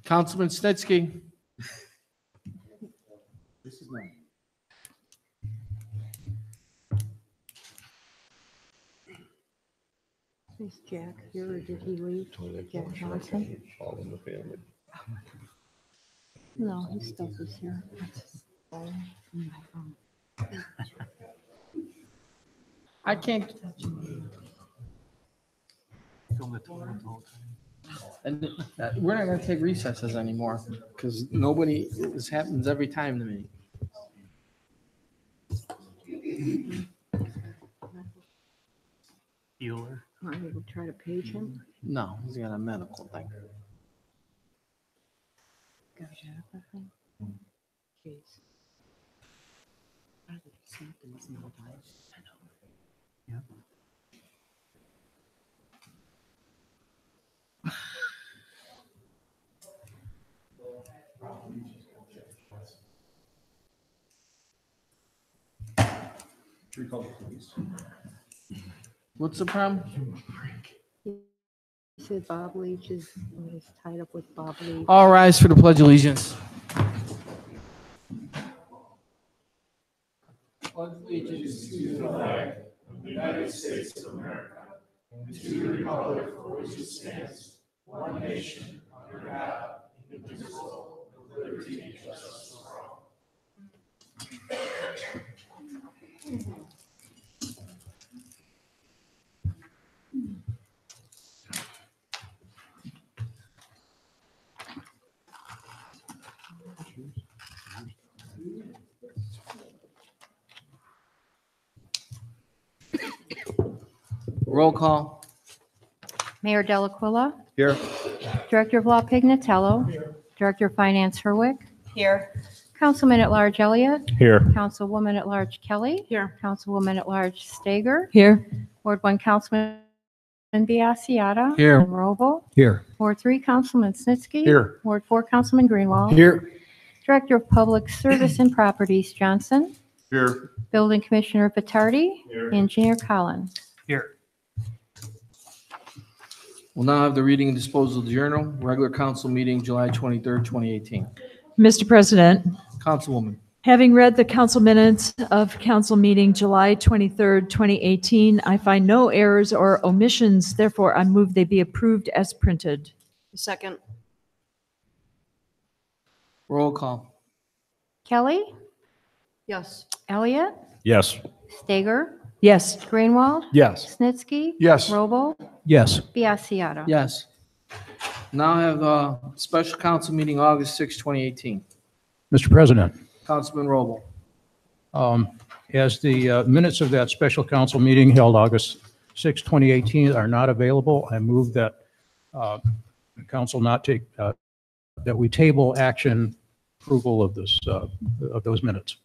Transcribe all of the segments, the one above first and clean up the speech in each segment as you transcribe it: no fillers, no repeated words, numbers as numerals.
Councilman Snitsky. This is mine. Is Jack here or did he leave? Jack Johnson? All in the family. No, his stuff is here. Oh, my phone. I can't. And we're not gonna take recesses anymore because nobody, this happens every time to me. Bueller. Want me to try to page him? No, he's got a medical thing. Got Jack, I think. Jeez. Yep. What's the problem? He said Bob Leach is tied up with Bob Leach. All rise for the Pledge of Allegiance. Pledge allegiance to the flag of the United States of America and to the republic for which it stands, one nation, under God, indivisible, with liberty and justice for all. Roll call. Mayor Delaquila. Here. Director of Law Pignatello. Director of Finance Herwick. Here. Councilman at Large Elliott. Here. Councilwoman at Large Kelly. Here. Councilwoman at Large Stager. Here. Ward 1 Councilman Biassiata. Here. And Robo. Here. Ward 3 Councilman Snitsky. Here. Ward 4 Councilman Greenwald. Here. Director of Public Service and Properties Johnson. Here. Building Commissioner Vitardi. Here. Engineer Collins. Here. We'll now have the reading and disposal of the journal, regular council meeting, July 23rd, 2018. Mr. President, Councilwoman. having read the council minutes of council meeting July 23rd, 2018, I find no errors or omissions. Therefore, I move they be approved as printed. Second. Roll call. Kelly. Yes. Elliott. Yes. Stager. Yes. Greenwald. Yes. Snitsky. Yes. Robo. Yes. Biassiata. Yes. Now I have a special council meeting, August 6, 2018. Mr. President, Councilman Roble. as the minutes of that special council meeting held August 6, 2018 are not available, I move that the council not take, that we table action approval of this, of those minutes.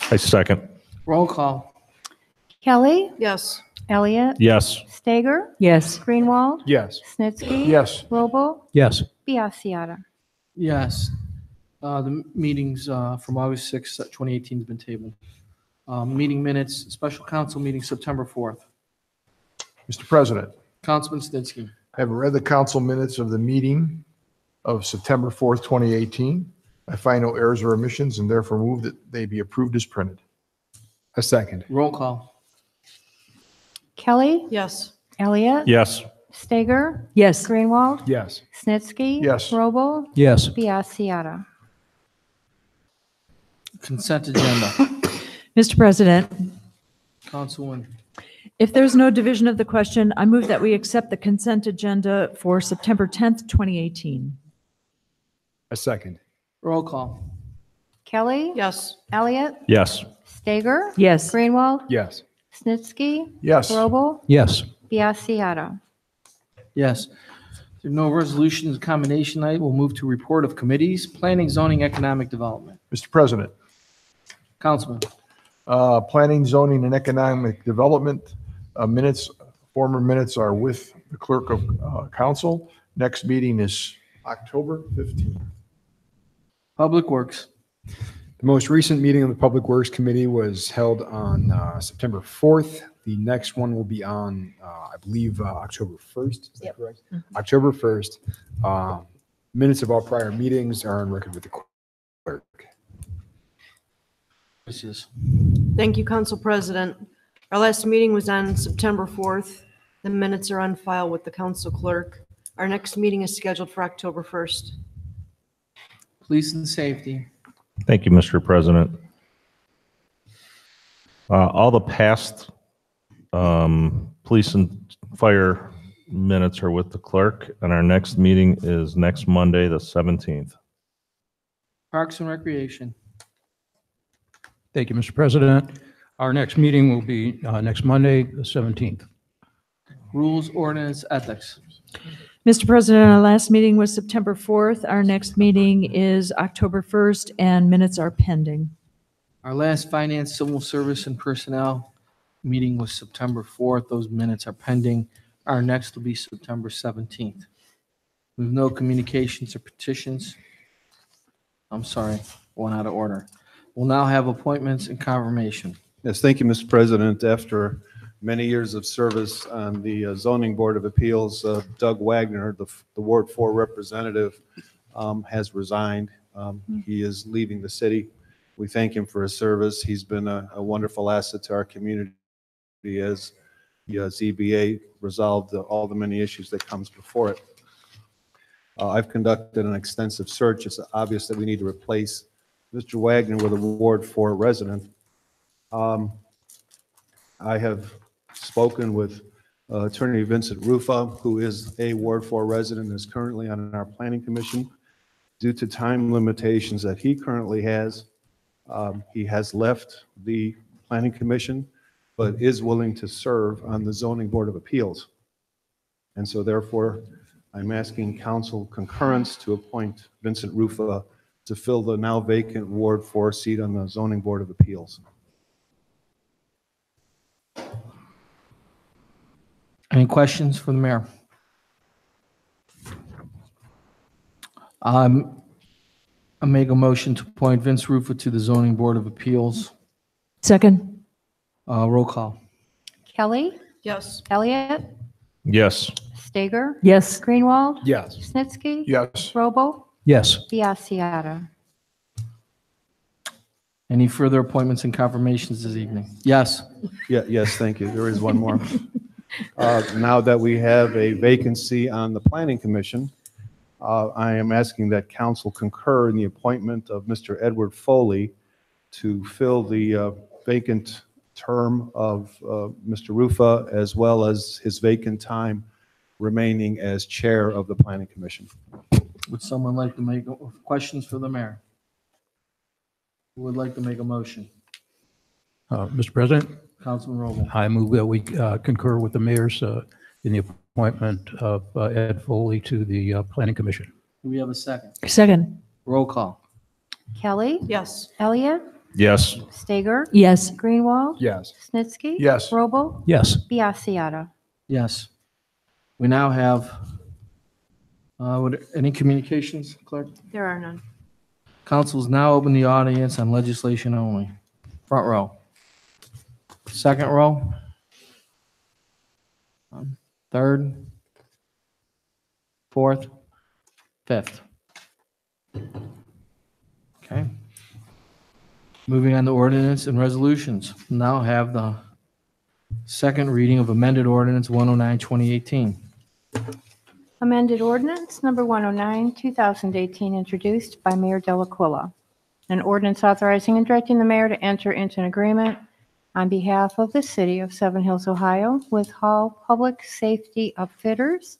I second. Roll call. Kelly. Yes. Elliott. Yes. Stager. Yes. Greenwald. Yes. Snitsky. Yes. Robo. Yes. Biassiata. Yes. The meetings from August 6, 2018 has been tabled. Meeting minutes, special council meeting, September 4th. Mr. President, Councilman Snitsky. having read the council minutes of the meeting of September 4th, 2018, I find no errors or omissions and therefore move that they be approved as printed. A second. Roll call. Kelly. Yes. Elliott. Yes. Stager. Yes. Greenwald. Yes. Snitsky. Yes. Robo. Yes. Biassiata. Consent agenda. Mr. President, Councilwoman. if there's no division of the question, I move that we accept the consent agenda for September 10th, 2018. A second. Roll call. Kelly. Yes. Elliott. Yes. Stager. Yes. Greenwald. Yes. Snitsky. Yes. Robo. Yes. Biassiata. Yes. If there are no resolutions, combination night, we'll move to report of committees, planning, zoning, economic development. Mr. President, Councilman. Planning, Zoning, and Economic Development former minutes are with the clerk of council. Next meeting is October 15th. Public Works. The most recent meeting of the Public Works Committee was held on September 4th. The next one will be on, I believe, October 1st. Is that correct? October 1st. Minutes of all prior meetings are on record with the clerk. Thank you, Council President. Our last meeting was on September 4th. The minutes are on file with the council clerk. Our next meeting is scheduled for October 1st. Police and safety. Thank you, Mr. President. All the past police and fire minutes are with the clerk, and our next meeting is next Monday, the 17th. Parks and recreation. Thank you, Mr. President. Our next meeting will be next Monday, the 17th. Rules, ordinance, ethics. Mr. President, our last meeting was September 4th. Our next meeting is October 1st, and minutes are pending. Our last finance, civil service, and personnel meeting was September 4th. Those minutes are pending. Our next will be September 17th. We have no communications or petitions. I'm sorry, one out of order. We'll now have appointments and confirmation. Yes, thank you, Mr. President. After many years of service on the Zoning Board of Appeals, Doug Wagner, the Ward 4 representative, has resigned. He is leaving the city. We thank him for his service. He's been a wonderful asset to our community as the ZBA resolved all the many issues that comes before it. I've conducted an extensive search. It's obvious that we need to replace Mr. Wagner with a Ward 4 resident. I have spoken with Attorney Vincent Rufa, who is a Ward 4 resident and is currently on our Planning Commission. Due to time limitations that he currently has, he has left the Planning Commission, but is willing to serve on the Zoning Board of Appeals. And so therefore, I'm asking council concurrence to appoint Vincent Rufa to fill the now vacant Ward 4 seat on the Zoning Board of Appeals. Any questions for the mayor? I make a motion to appoint Vince Rufa to the Zoning Board of Appeals. Second. Roll call. Kelly, Yes. Elliott, Yes. Stager, Yes. Greenwald, Yes. Snitsky, Yes. Robo, Yes. Biassiata. Any further appointments and confirmations this evening? Yes. Yes, thank you. There is one more. Now that we have a vacancy on the Planning Commission, I am asking that council concur in the appointment of Mr. Edward Foley to fill the vacant term of Mr. Rufa, as well as his vacant time remaining as chair of the Planning Commission. Would someone like to make questions for the mayor? Who would like to make a motion? Mr. President, Councilman Roble. I move that we concur with the mayor's in the appointment of Ed Foley to the Planning Commission. Do we have a second? Second. Roll call. Kelly, Yes. Elliott, Yes. Stager, Yes. Greenwald, Yes. Snitsky. Yes. Robo, Yes. Biassiata. Yes. We now have, any communications, clerk? There are none. Council's now open the audience on legislation only. Front row. Second row. Third. Fourth. Fifth. Okay. Moving on to ordinance and resolutions. Now have the second reading of amended ordinance 109, 2018. Amended ordinance number 109, 2018, introduced by Mayor Delaquila. An ordinance authorizing and directing the mayor to enter into an agreement on behalf of the city of Seven Hills, Ohio, with Hall Public Safety Upfitters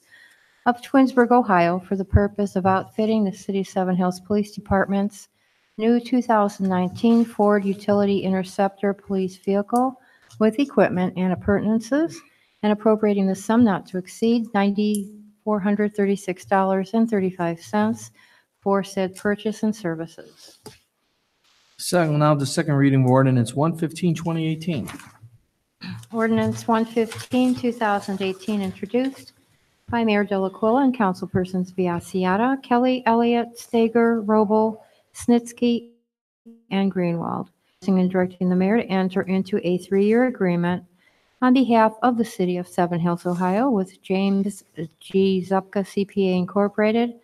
of Twinsburg, Ohio, for the purpose of outfitting the city of Seven Hills Police Department's new 2019 Ford Utility Interceptor police vehicle with equipment and appurtenances, and appropriating the sum not to exceed $9,436.35 for said purchase and services. Second, now the second reading of ordinance 115, 2018. Ordinance 115, 2018, introduced by Mayor Delaquila and councilpersons Biassiata, Kelly, Elliott, Stager, Roble, Snitsky, and Greenwald, and directing the mayor to enter into a 3-year agreement on behalf of the city of Seven Hills, Ohio, with James G. Zupka CPA Incorporated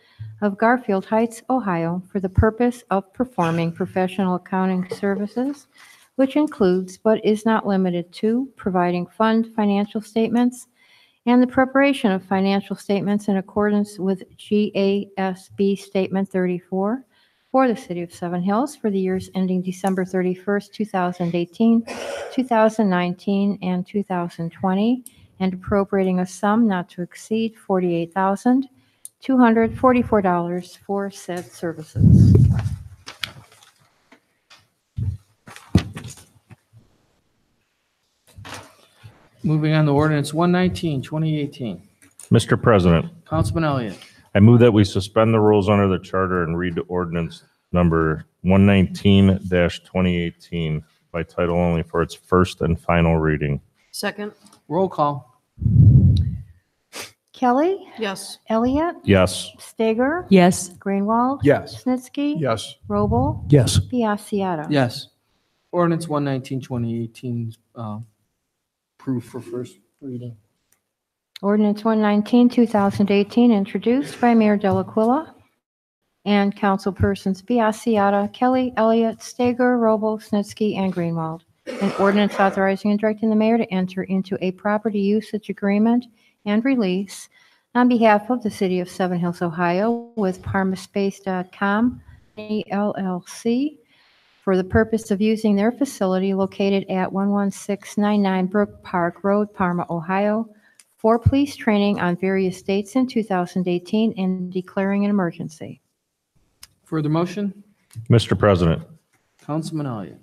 of Garfield Heights, Ohio, for the purpose of performing professional accounting services, which includes but is not limited to providing fund financial statements and the preparation of financial statements in accordance with GASB Statement 34 for the City of Seven Hills for the years ending December 31st, 2018, 2019, and 2020, and appropriating a sum not to exceed $48,244 for said services. Moving on to ordinance 119, 2018. Mr. President, Councilman Elliott. I move that we suspend the rules under the charter and read ordinance number 119-2018 by title only for its first and final reading. Second. Roll call. Kelly, Yes. Elliott, Yes. Stager, Yes. Greenwald, Yes. Snitsky, Yes. Robel, Yes. Biassiata. Yes. Ordinance 119, 2018 is approved for first reading. Ordinance 119, 2018, introduced by Mayor Delaquila and councilpersons Biassiata, Kelly, Elliott, Stager, Robel, Snitsky, and Greenwald. An ordinance authorizing and directing the mayor to enter into a property usage agreement and release on behalf of the city of Seven Hills, Ohio, with ParmaSpace.com, LLC, for the purpose of using their facility located at 11699 Brook Park Road, Parma, Ohio, for police training on various dates in 2018 and declaring an emergency. Further motion? Mr. President, Councilman Elliott.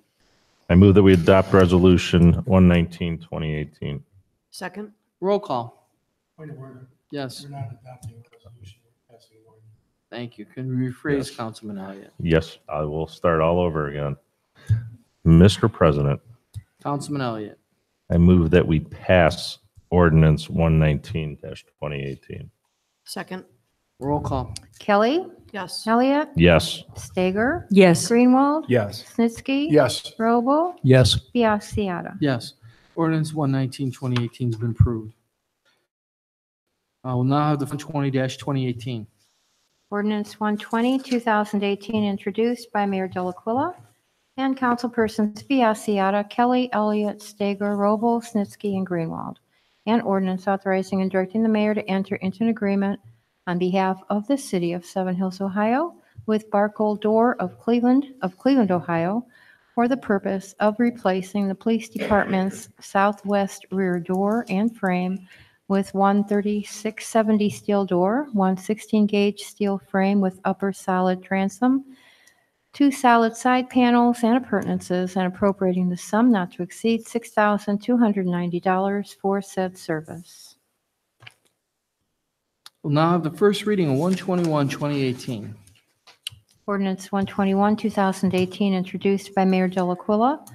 I move that we adopt resolution 119, 2018. Second. Roll call. Point of order. Yes. We're not adopting a resolution, we're passing an ordinance. Thank you. Can you rephrase, Yes. Councilman Elliott? Yes, I will start all over again. Mr. President, Councilman Elliott. I move that we pass ordinance 119-2018. Second. Roll call. Kelly, Yes. Elliott, Yes. Stager, Yes. Greenwald, Yes. Snitsky, Yes. Robel, Yes. Biassiata. Yes. Ordinance 119, 2018 has been approved. I will now have the 20-2018. Ordinance 120, 2018, introduced by Mayor Delaquila and councilpersons Biassiata, Kelly, Elliott, Stager, Robel, Snitsky, and Greenwald. An ordinance authorizing and directing the mayor to enter into an agreement on behalf of the city of Seven Hills, Ohio, with Barcold Door of Cleveland, Ohio, for the purpose of replacing the police department's southwest rear door and frame with one 3670 steel door, one 16-gauge steel frame with upper solid transom, two solid side panels and appurtenances, and appropriating the sum not to exceed $6,290 for said service. We'll now have the first reading of 121, 2018. Ordinance 121, 2018, introduced by Mayor Delaquila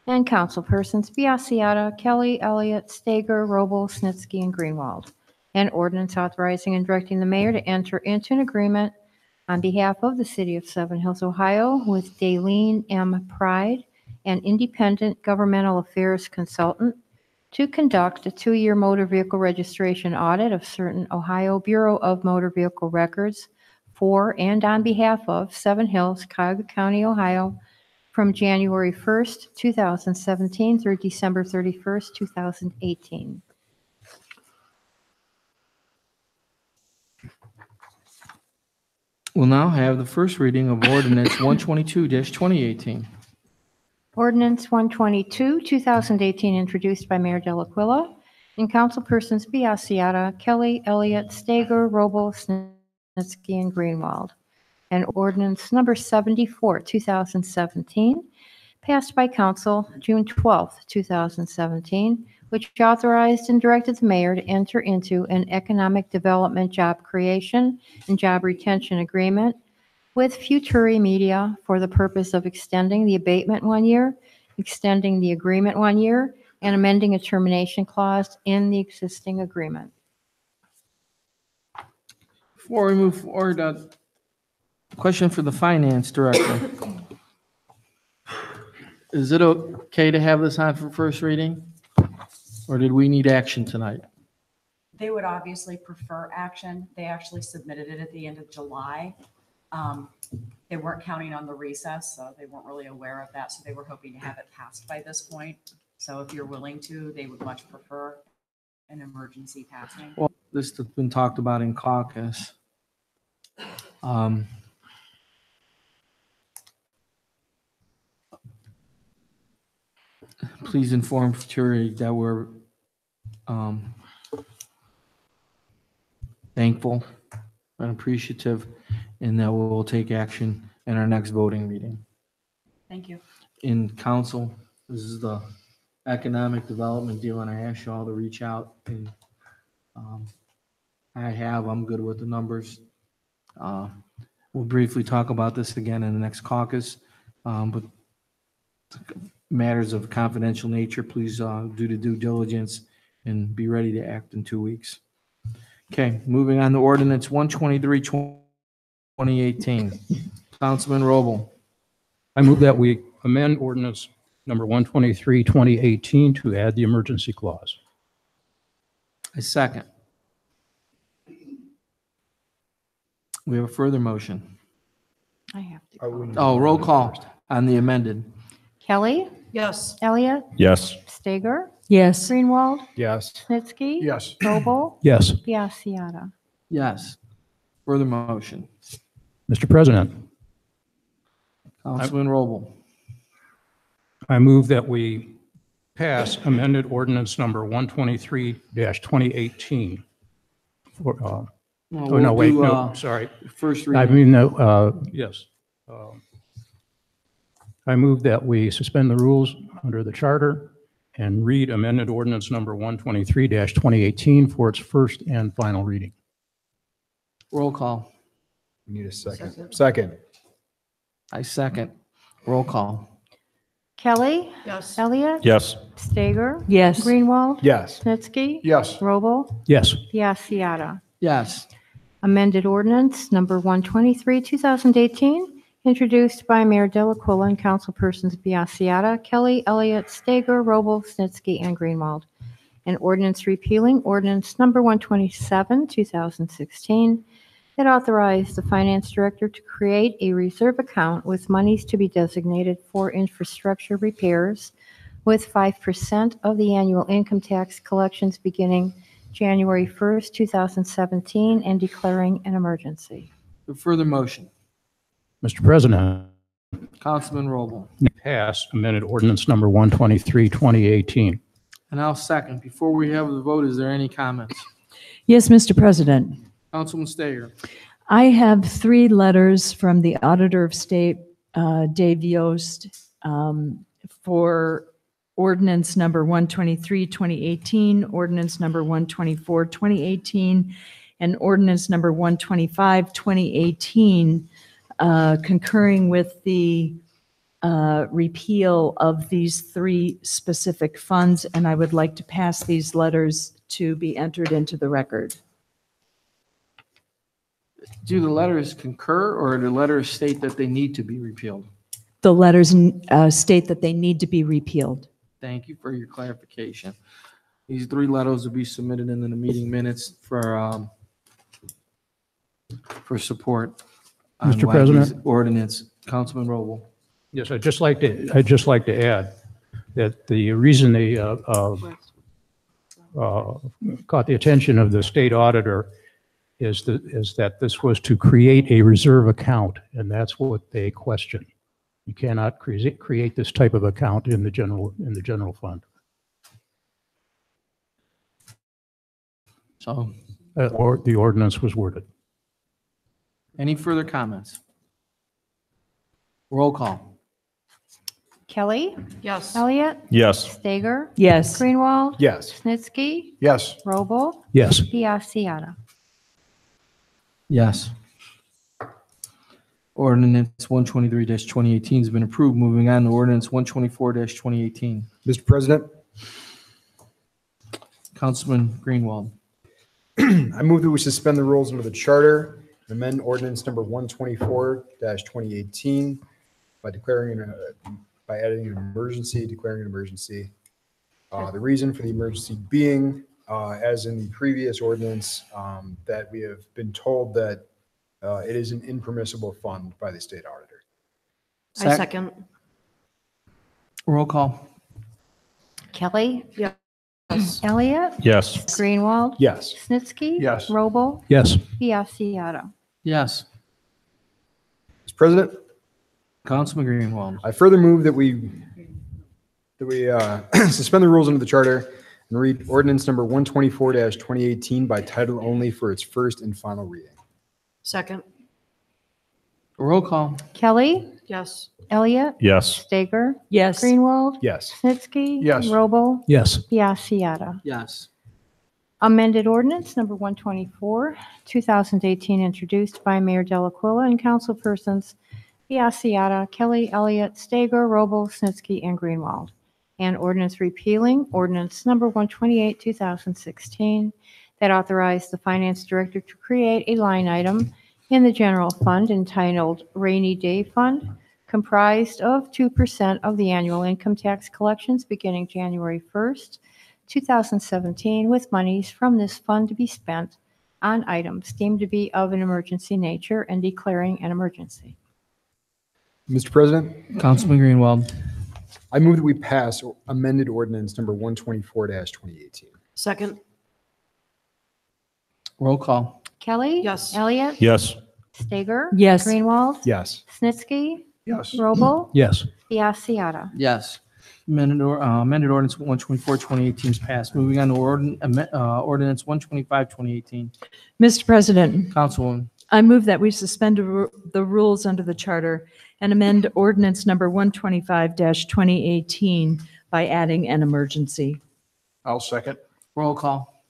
and councilpersons Biassiata, Kelly, Elliott, Stager, Robel, Snitsky, and Greenwald. An ordinance authorizing and directing the mayor to enter into an agreement on behalf of the city of Seven Hills, Ohio, with Daleen M. Pride, an independent governmental affairs consultant, to conduct a 2-year motor vehicle registration audit of certain Ohio Bureau of Motor Vehicle Records for and on behalf of Seven Hills, Cuyahoga County, Ohio, from January 1st, 2017 through December 31st, 2018. We'll now have the first reading of ordinance 122-2018. Ordinance 122, 2018, introduced by Mayor Delaquila and councilpersons Biassiata, Kelly, Elliott, Stager, Robel, Snitsky, and Greenwald. And ordinance number 74, 2017, passed by council June 12, 2017, which authorized and directed the mayor to enter into an economic development job creation and job retention agreement with Futuri Media for the purpose of extending the abatement 1 year, extending the agreement 1 year, and amending a termination clause in the existing agreement. Before we move forward, question for the finance director. Is it okay to have this on for first reading? Or did we need action tonight? They would obviously prefer action. They actually submitted it at the end of July. They weren't counting on the recess, so they weren't really aware of that. So they were hoping to have it passed by this point. So if you're willing to, they would much prefer an emergency passing. Well, this has been talked about in caucus. Please inform Futuri that we're thankful and appreciative, and that we'll take action in our next voting meeting. Thank you. In council, this is the economic development deal, and I asked you all to reach out, and I'm good with the numbers. We'll briefly talk about this again in the next caucus, but matters of confidential nature, please do the due diligence and be ready to act in 2 weeks. Okay, moving on to ordinance 123, 2018. Councilman Roble. I move that we amend ordinance number 123, 2018 to add the emergency clause. I second. We have a further motion. I have to. Oh, roll call on the amended. Kelly, Yes. Elliott, Yes. Stager, Yes. Greenwald, Yes. Snitsky. Yes. Noble, Yes, Biassiata. Yes. Further motion. Mr. President, Councilman Roble. I move that we pass amended ordinance number 123-2018. Oh, no, wait, no, sorry. First I reading. mean, yes. I move that we suspend the rules under the charter and read amended ordinance number 123-2018 for its first and final reading. Roll call. We need a second. Second. I second. Roll call. Kelly, Yes. Elliott, Yes. Stager, Yes. Greenwald, Yes. Snitsky, Yes. Noble, Yes, Biassiata. Yes. Amended ordinance number 123, 2018, introduced by Mayor Delaquila and councilpersons Biassiata, Kelly, Elliott, Stager, Roble, Snitsky, and Greenwald. An ordinance repealing ordinance number 127, 2016, that authorized the finance director to create a reserve account with monies to be designated for infrastructure repairs with 5% of the annual income tax collections beginning January 1st, 2017, and declaring an emergency. A further motion. Mr. President, Councilman Roble. pass amended ordinance number 123-2018. And I'll second. Before we have the vote, is there any comments? Yes, Mr. President. Councilman Stager. I have 3 letters from the Auditor of State, Dave Yost, for ordinance number 123, 2018, ordinance number 124, 2018, and ordinance number 125, 2018, concurring with the repeal of these 3 specific funds, and I would like to pass these letters to be entered into the record. Do the letters concur, or do the letters state that they need to be repealed? The letters state that they need to be repealed. Thank you for your clarification. These 3 letters will be submitted into the meeting minutes for support. on Mr. why these President? Ordinance. Councilman Roble. Yes, I'd just like to add that the reason they caught the attention of the state auditor is that this was to create a reserve account, and that's what they question. You cannot create this type of account in the general fund. So, Or the ordinance was worded. any further comments? Roll call. Kelly, Yes. Elliott, Yes. Stager, Yes. Greenwald, Yes. Snitsky, Yes. Roble, Yes. Biassiata. Yes. Ordinance 123-2018 has been approved. Moving on to ordinance 124-2018. Mr. President, Councilman Greenwald. I move that we suspend the rules under the charter and amend ordinance number 124-2018 by adding an emergency, declaring an emergency. The reason for the emergency being as in the previous ordinance, that we have been told that it is an impermissible fund by the state auditor. I second. Roll call. Kelly. Yes. Elliott. Yes. Greenwald. Yes. Snitsky. Yes. Robel. Yes. Biassiata. Yes. Mr. President, Councilman Greenwald. I further move that we suspend the rules under the charter and read ordinance number 124-2018 by title only for its first and final reading. Second. Roll call. Kelly. Yes. Elliott. Yes. Stager. Yes. Greenwald. Yes. Snitsky. Yes. Robel. Yes. Biassiata. Yes. Amended ordinance number 124, 2018, introduced by Mayor Delaquilla and councilpersons Biassiata, Kelly, Elliott, Stager, Robel, Snitsky, and Greenwald. And ordinance repealing ordinance number 128, 2016, that authorized the finance director to create a line item in the general fund entitled Rainy Day Fund, comprised of 2% of the annual income tax collections beginning January 1st, 2017, with monies from this fund to be spent on items deemed to be of an emergency nature and declaring an emergency. Mr. President, Councilman Greenwald. I move that we pass amended ordinance number 124-2018. Second. Roll call. Kelly. Yes. Elliott. Yes. Stager. Yes. Greenwald. Yes. Snitsky. Yes. Robel. Yes. Biassiata. Yes. Amended ordinance 124, 2018 is passed. Moving on to ordinance 125, 2018. Mr. President, Councilwoman. I move that we suspend the rules under the charter and amend ordinance number 125-2018 by adding an emergency. I'll second. Roll call.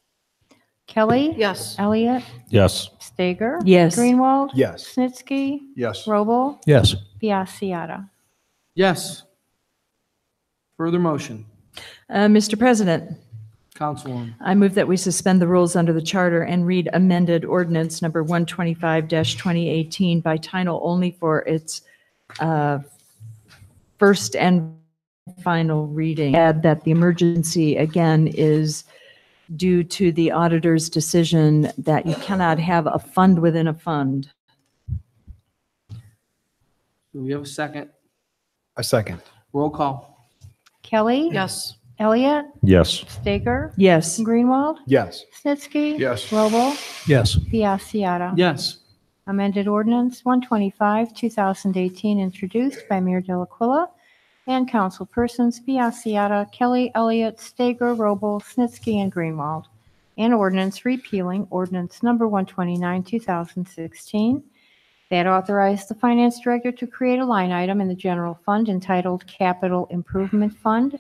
Kelly. Yes. Elliott. Yes. Stager. Yes. Greenwald. Yes. Snitsky. Yes. Robel. Yes. Biassiata. Yes. Further motion. Mr. President, Councilwoman. I move that we suspend the rules under the charter and read amended ordinance number 125-2018 by title only for its first and final reading. Add that the emergency, again, is due to the auditor's decision that you cannot have a fund within a fund. Do we have a second? A second. Roll call. Kelly. Yes. Elliott. Yes. Stager. Yes. Greenwald. Yes. Snitsky. Yes. Robel. Yes. Biassiata. Yes. Amended ordinance 125, 2018, introduced by Mayor Delaquilla and councilpersons Biassiata, Kelly, Elliott, Stager, Robel, Snitsky, and Greenwald. An ordinance repealing ordinance number 129, 2016, that authorized the finance director to create a line item in the general fund entitled Capital Improvement Fund,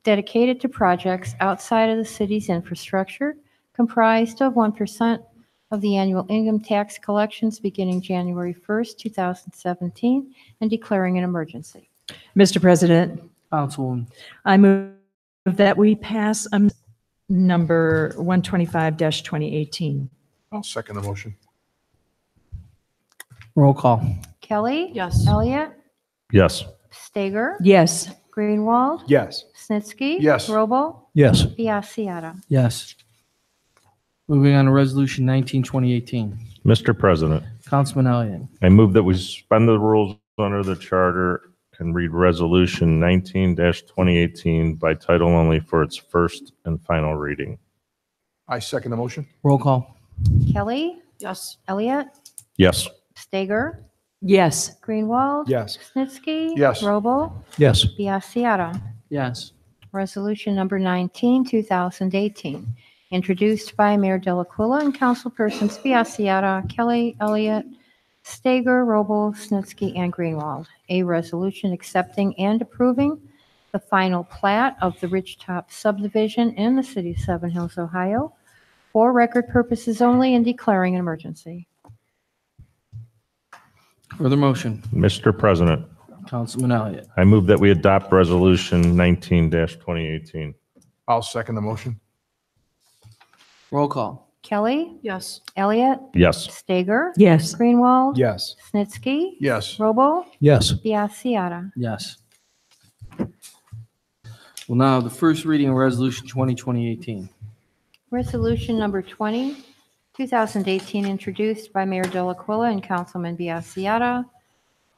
dedicated to projects outside of the city's infrastructure, comprised of 1% of the annual income tax collections beginning January 1st, 2017, and declaring an emergency. Mr. President, Councilwoman. I move that we pass number 125-2018. I'll second the motion. Roll call. Kelly. Yes. Elliott. Yes. Stager. Yes. Greenwald. Yes. Snitsky. Yes. Robel. Yes. Biassiata. Yes. Moving on to resolution 19, 2018. Mr. President, Councilman Elliott. I move that we suspend the rules under the charter and read resolution 19-2018 by title only for its first and final reading. I second the motion. Roll call. Kelly. Yes. Elliott. Yes. Stager. Yes. Greenwald. Yes. Snitsky. Yes. Robel. Yes. Biassiata. Yes. Resolution number 19, 2018, introduced by Mayor Delaquilla and councilpersons Biassiata, Kelly, Elliott, Stager, Robel, Snitsky, and Greenwald. A resolution accepting and approving the final plat of the Ridgetop subdivision in the city of Seven Hills, Ohio, for record purposes only and declaring an emergency. Further motion. Mr. President, Councilman Elliott. I move that we adopt resolution 19-2018. I'll second the motion. Roll call. Kelly, Yes. Elliott, Yes. Stager, Yes. Greenwald, Yes. Snitsky, Yes. Robel, Yes. Biassiata. Yes. Well, now the first reading of resolution 20, 2018. Resolution number 20, 2018, introduced by Mayor Delaquila and Councilman Biassiata,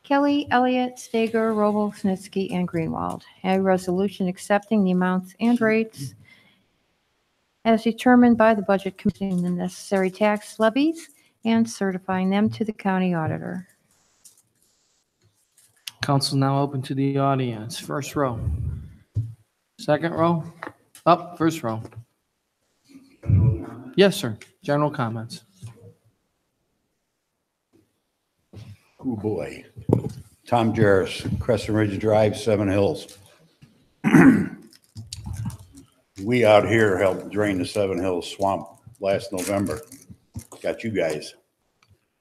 Kelly, Elliott, Stager, Robo, Snitsky, and Greenwald. A resolution accepting the amounts and rates as determined by the Budget Committee and the necessary tax levies and certifying them to the county auditor. Council now open to the audience. First row. Second row. Up, first row. Yes, sir. General comments. Oh, boy. Tom Jarris, Crescent Ridge Drive, Seven Hills. We out here helped drain the Seven Hills swamp last November. Got you guys.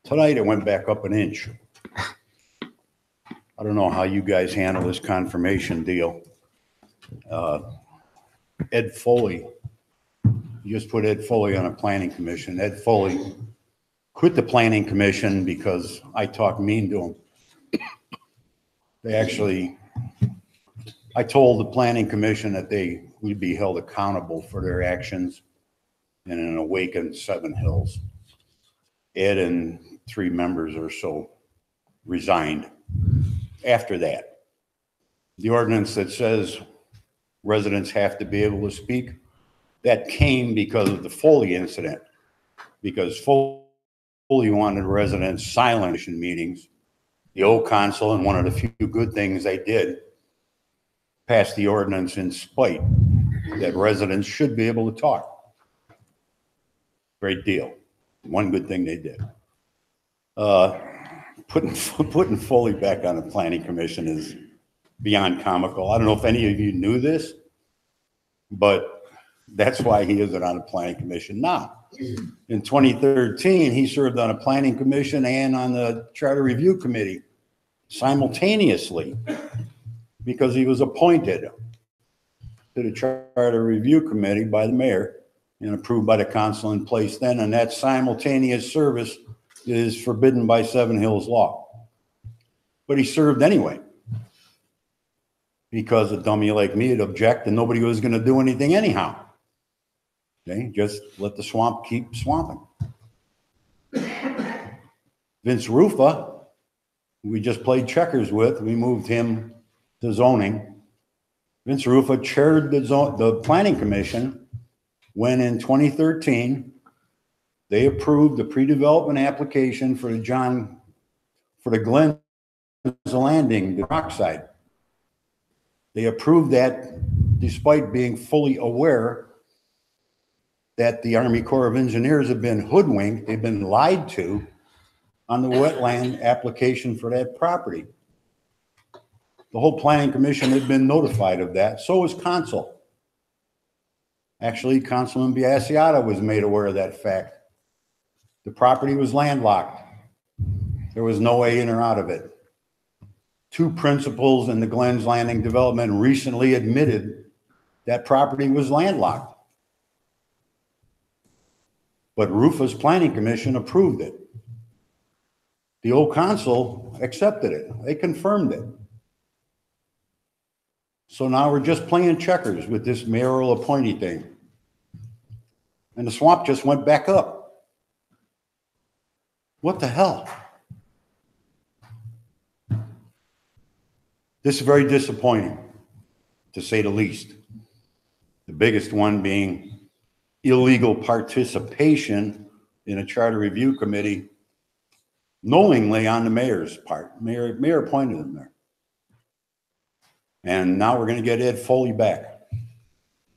Tonight it went back up an inch. I don't know how you guys handle this confirmation deal. Ed Foley, you just put Ed Foley on a planning commission. Ed Foley quit the planning commission because I talked mean to him. I told the planning commission that they would be held accountable for their actions in an awakened Seven Hills. Ed and 3 members or so resigned. After that, the ordinance that says residents have to be able to speak, that came because of the Foley incident, because Foley wanted residents silent in meetings. The old council, and one of the few good things they did, passed the ordinance in spite that residents should be able to talk. Great deal. One good thing they did. Putting Foley back on the planning commission is beyond comical. I don't know if any of you knew this, but that's why he isn't on the planning commission now. In 2013, he served on a planning commission and on the charter review committee simultaneously because he was appointed to the charter review committee by the mayor and approved by the council in place then. And that simultaneous service is forbidden by Seven Hills law. But he served anyway because a dummy like me would object and nobody was going to do anything anyhow. Okay, just let the swamp keep swamping. Vince Rufa, we just played checkers with, we moved him to zoning. Vince Rufa chaired the planning commission when in 2013, they approved the pre-development application for the Glenn's Landing, the Rockside. They approved that despite being fully aware that the Army Corps of Engineers have been hoodwinked, they've been lied to on the wetland application for that property. The whole planning commission had been notified of that. So was council. Actually, Councilman Biassiata was made aware of that fact. The property was landlocked. There was no way in or out of it. 2 principals in the Glenn's Landing development recently admitted that property was landlocked. But Rufa's planning commission approved it. The old council accepted it. They confirmed it. So now we're just playing checkers with this mayoral appointee thing. And the swamp just went back up. What the hell? This is very disappointing, to say the least. The biggest one being illegal participation in a charter review committee, knowingly on the mayor's part. Mayor appointed him there. And now we're going to get Ed Foley back.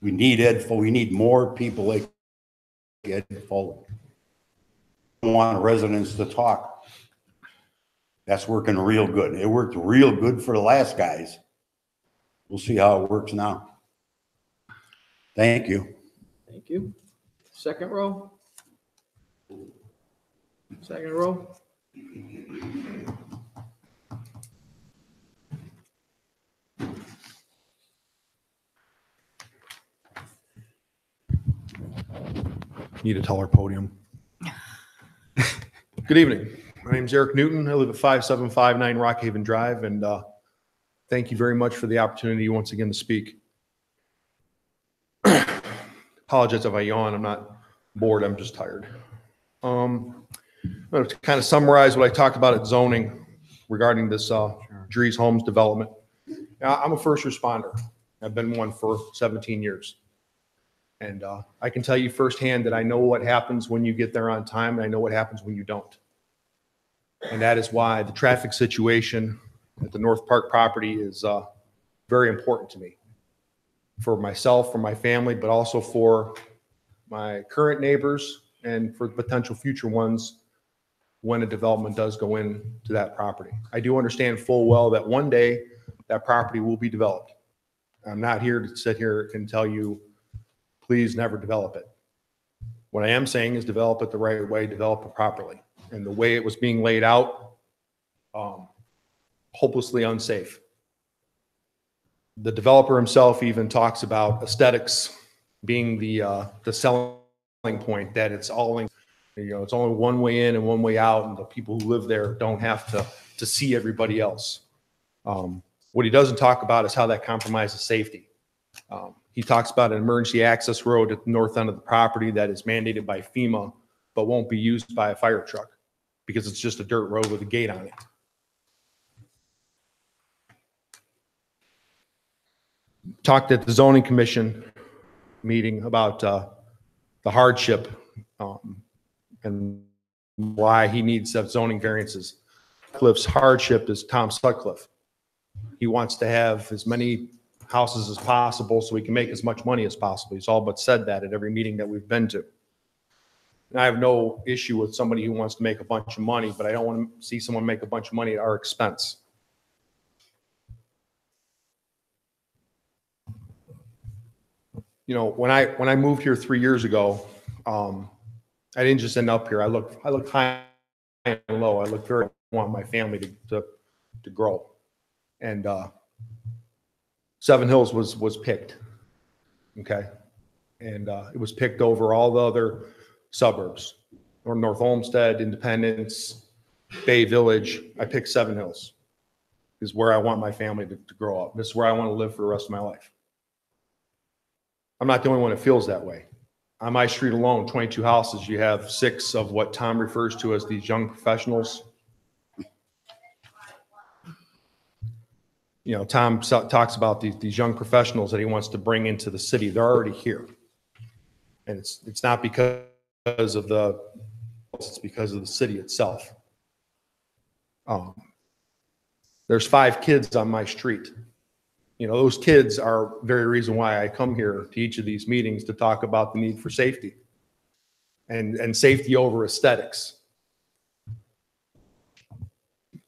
We need Ed Foley. We need more people like Ed Foley. We want residents to talk. That's working real good. It worked real good for the last guys. We'll see how it works now. Thank you. Thank you. Second row. Second row. Need a taller podium. Good evening. My name is Eric Newton. I live at 5759 Rockhaven Drive, and thank you very much for the opportunity once again to speak. Apologize if I yawn. I'm not bored. I'm just tired. I'm going to kind of summarize what I talked about at zoning regarding this Dries Homes development. I'm a first responder. I've been one for 17 years. And I can tell you firsthand that I know what happens when you get there on time, and I know what happens when you don't. And that is why the traffic situation at the North Park property is very important to me. For myself, for my family, but also for my current neighbors and for potential future ones when a development does go into that property. I do understand full well that one day that property will be developed. I'm not here to sit here and tell you, please never develop it. What I am saying is develop it the right way, develop it properly. And the way it was being laid out, hopelessly unsafe. The developer himself even talks about aesthetics being the selling point, that it's all, it's only one way in and one way out, and the people who live there don't have to see everybody else. What he doesn't talk about is how that compromises safety. He talks about an emergency access road at the north end of the property that is mandated by FEMA, but won't be used by a fire truck because it's just a dirt road with a gate on it. Talked at the zoning commission meeting about the hardship and why he needs zoning variances. Cliff's hardship is Tom Sutcliffe. He wants to have as many houses as possible so he can make as much money as possible. He's all but said that at every meeting that we've been to. And I have no issue with somebody who wants to make a bunch of money, but I don't want to see someone make a bunch of money at our expense. You know, when I moved here 3 years ago, I didn't just end up here. I looked high and low. I looked very, want my family to grow. And Seven Hills was picked, okay? And it was picked over all the other suburbs, or North Olmsted, Independence, Bay Village. I picked Seven Hills. This is where I want my family to grow up. This is where I want to live for the rest of my life. I'm not the only one that feels that way. On my street alone, 22 houses, you have 6 of what Tom refers to as these young professionals. You know, Tom talks about these young professionals that he wants to bring into the city. They're already here. And it's not because of it's because of the city itself. There's 5 kids on my street. You know, those kids are the very reason why I come here to each of these meetings to talk about the need for safety and safety over aesthetics.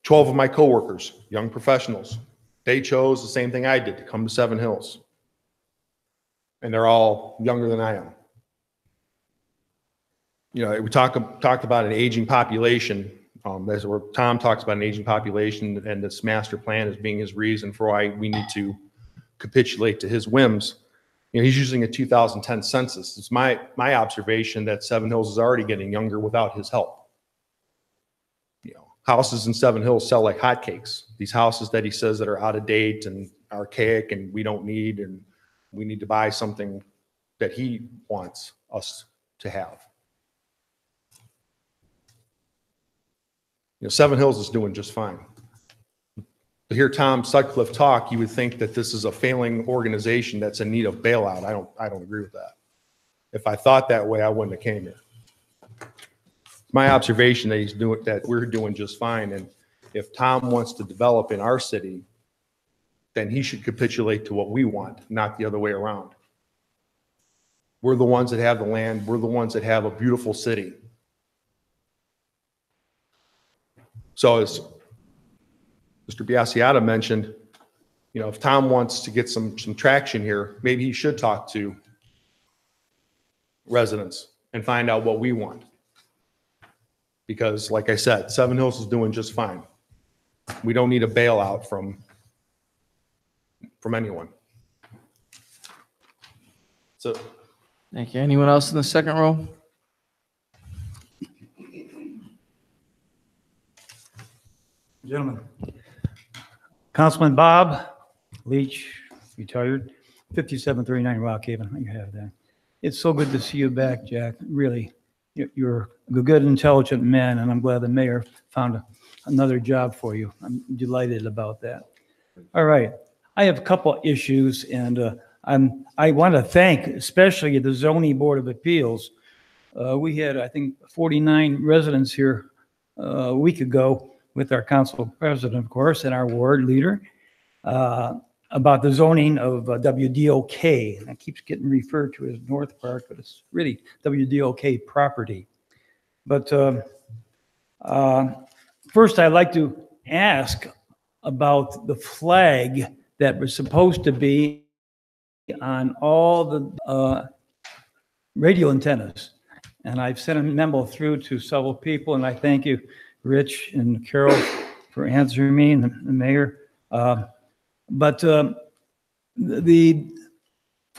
12 of my coworkers, young professionals, they chose the same thing I did, to come to Seven Hills. And they're all younger than I am. You know, we talked about an aging population. That's where Tom talks about an aging population, and this master plan as being his reason for why we need to capitulate to his whims. You know, he's using a 2010 census. It's my observation that Seven Hills is already getting younger without his help. You know, houses in Seven Hills sell like hotcakes. These houses that he says that are out of date and archaic and we don't need, and we need to buy something that he wants us to have. You know, Seven Hills is doing just fine. To hear Tom Sutcliffe talk, you would think that this is a failing organization that's in need of bailout. I don't agree with that. If I thought that way, I wouldn't have came here. My observation that we're doing just fine, and if Tom wants to develop in our city, then he should capitulate to what we want, not the other way around. We're the ones that have the land. We're the ones that have a beautiful city. So as Mr. Biassiata mentioned, you know, if Tom wants to get some traction here, maybe he should talk to residents and find out what we want. Because like I said, Seven Hills is doing just fine. We don't need a bailout from anyone. So, Thank you. Anyone else in the second row? Gentlemen. Councilman Bob Leach, retired, 5739 Rock Haven. You have that. It's so good to see you back, Jack. Really, you're a good, intelligent man, and I'm glad the mayor found another job for you. I'm delighted about that. All right, I have a couple of issues, and I want to thank especially the Zoning Board of Appeals. We had, I think, 49 residents here a week ago with our council president, of course, and our ward leader about the zoning of WDOK. And it keeps getting referred to as North Park, but it's really WDOK property. But first, I'd like to ask about the flag that was supposed to be on all the radio antennas. And I've sent a memo through to several people, and I thank you, Rich and Carol, for answering me, and the mayor. But for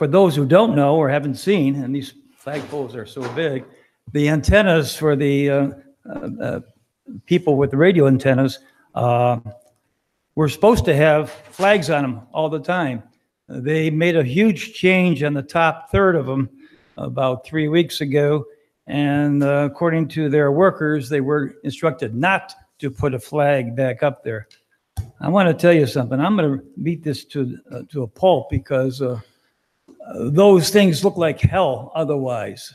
those who don't know or haven't seen, and these flagpoles are so big, the antennas for the people with the radio antennas were supposed to have flags on them all the time. They made a huge change on the top third of them about 3 weeks ago, and according to their workers, they were instructed not to put a flag back up there. I want to tell you something. I'm going to beat this to a pulp because those things look like hell otherwise.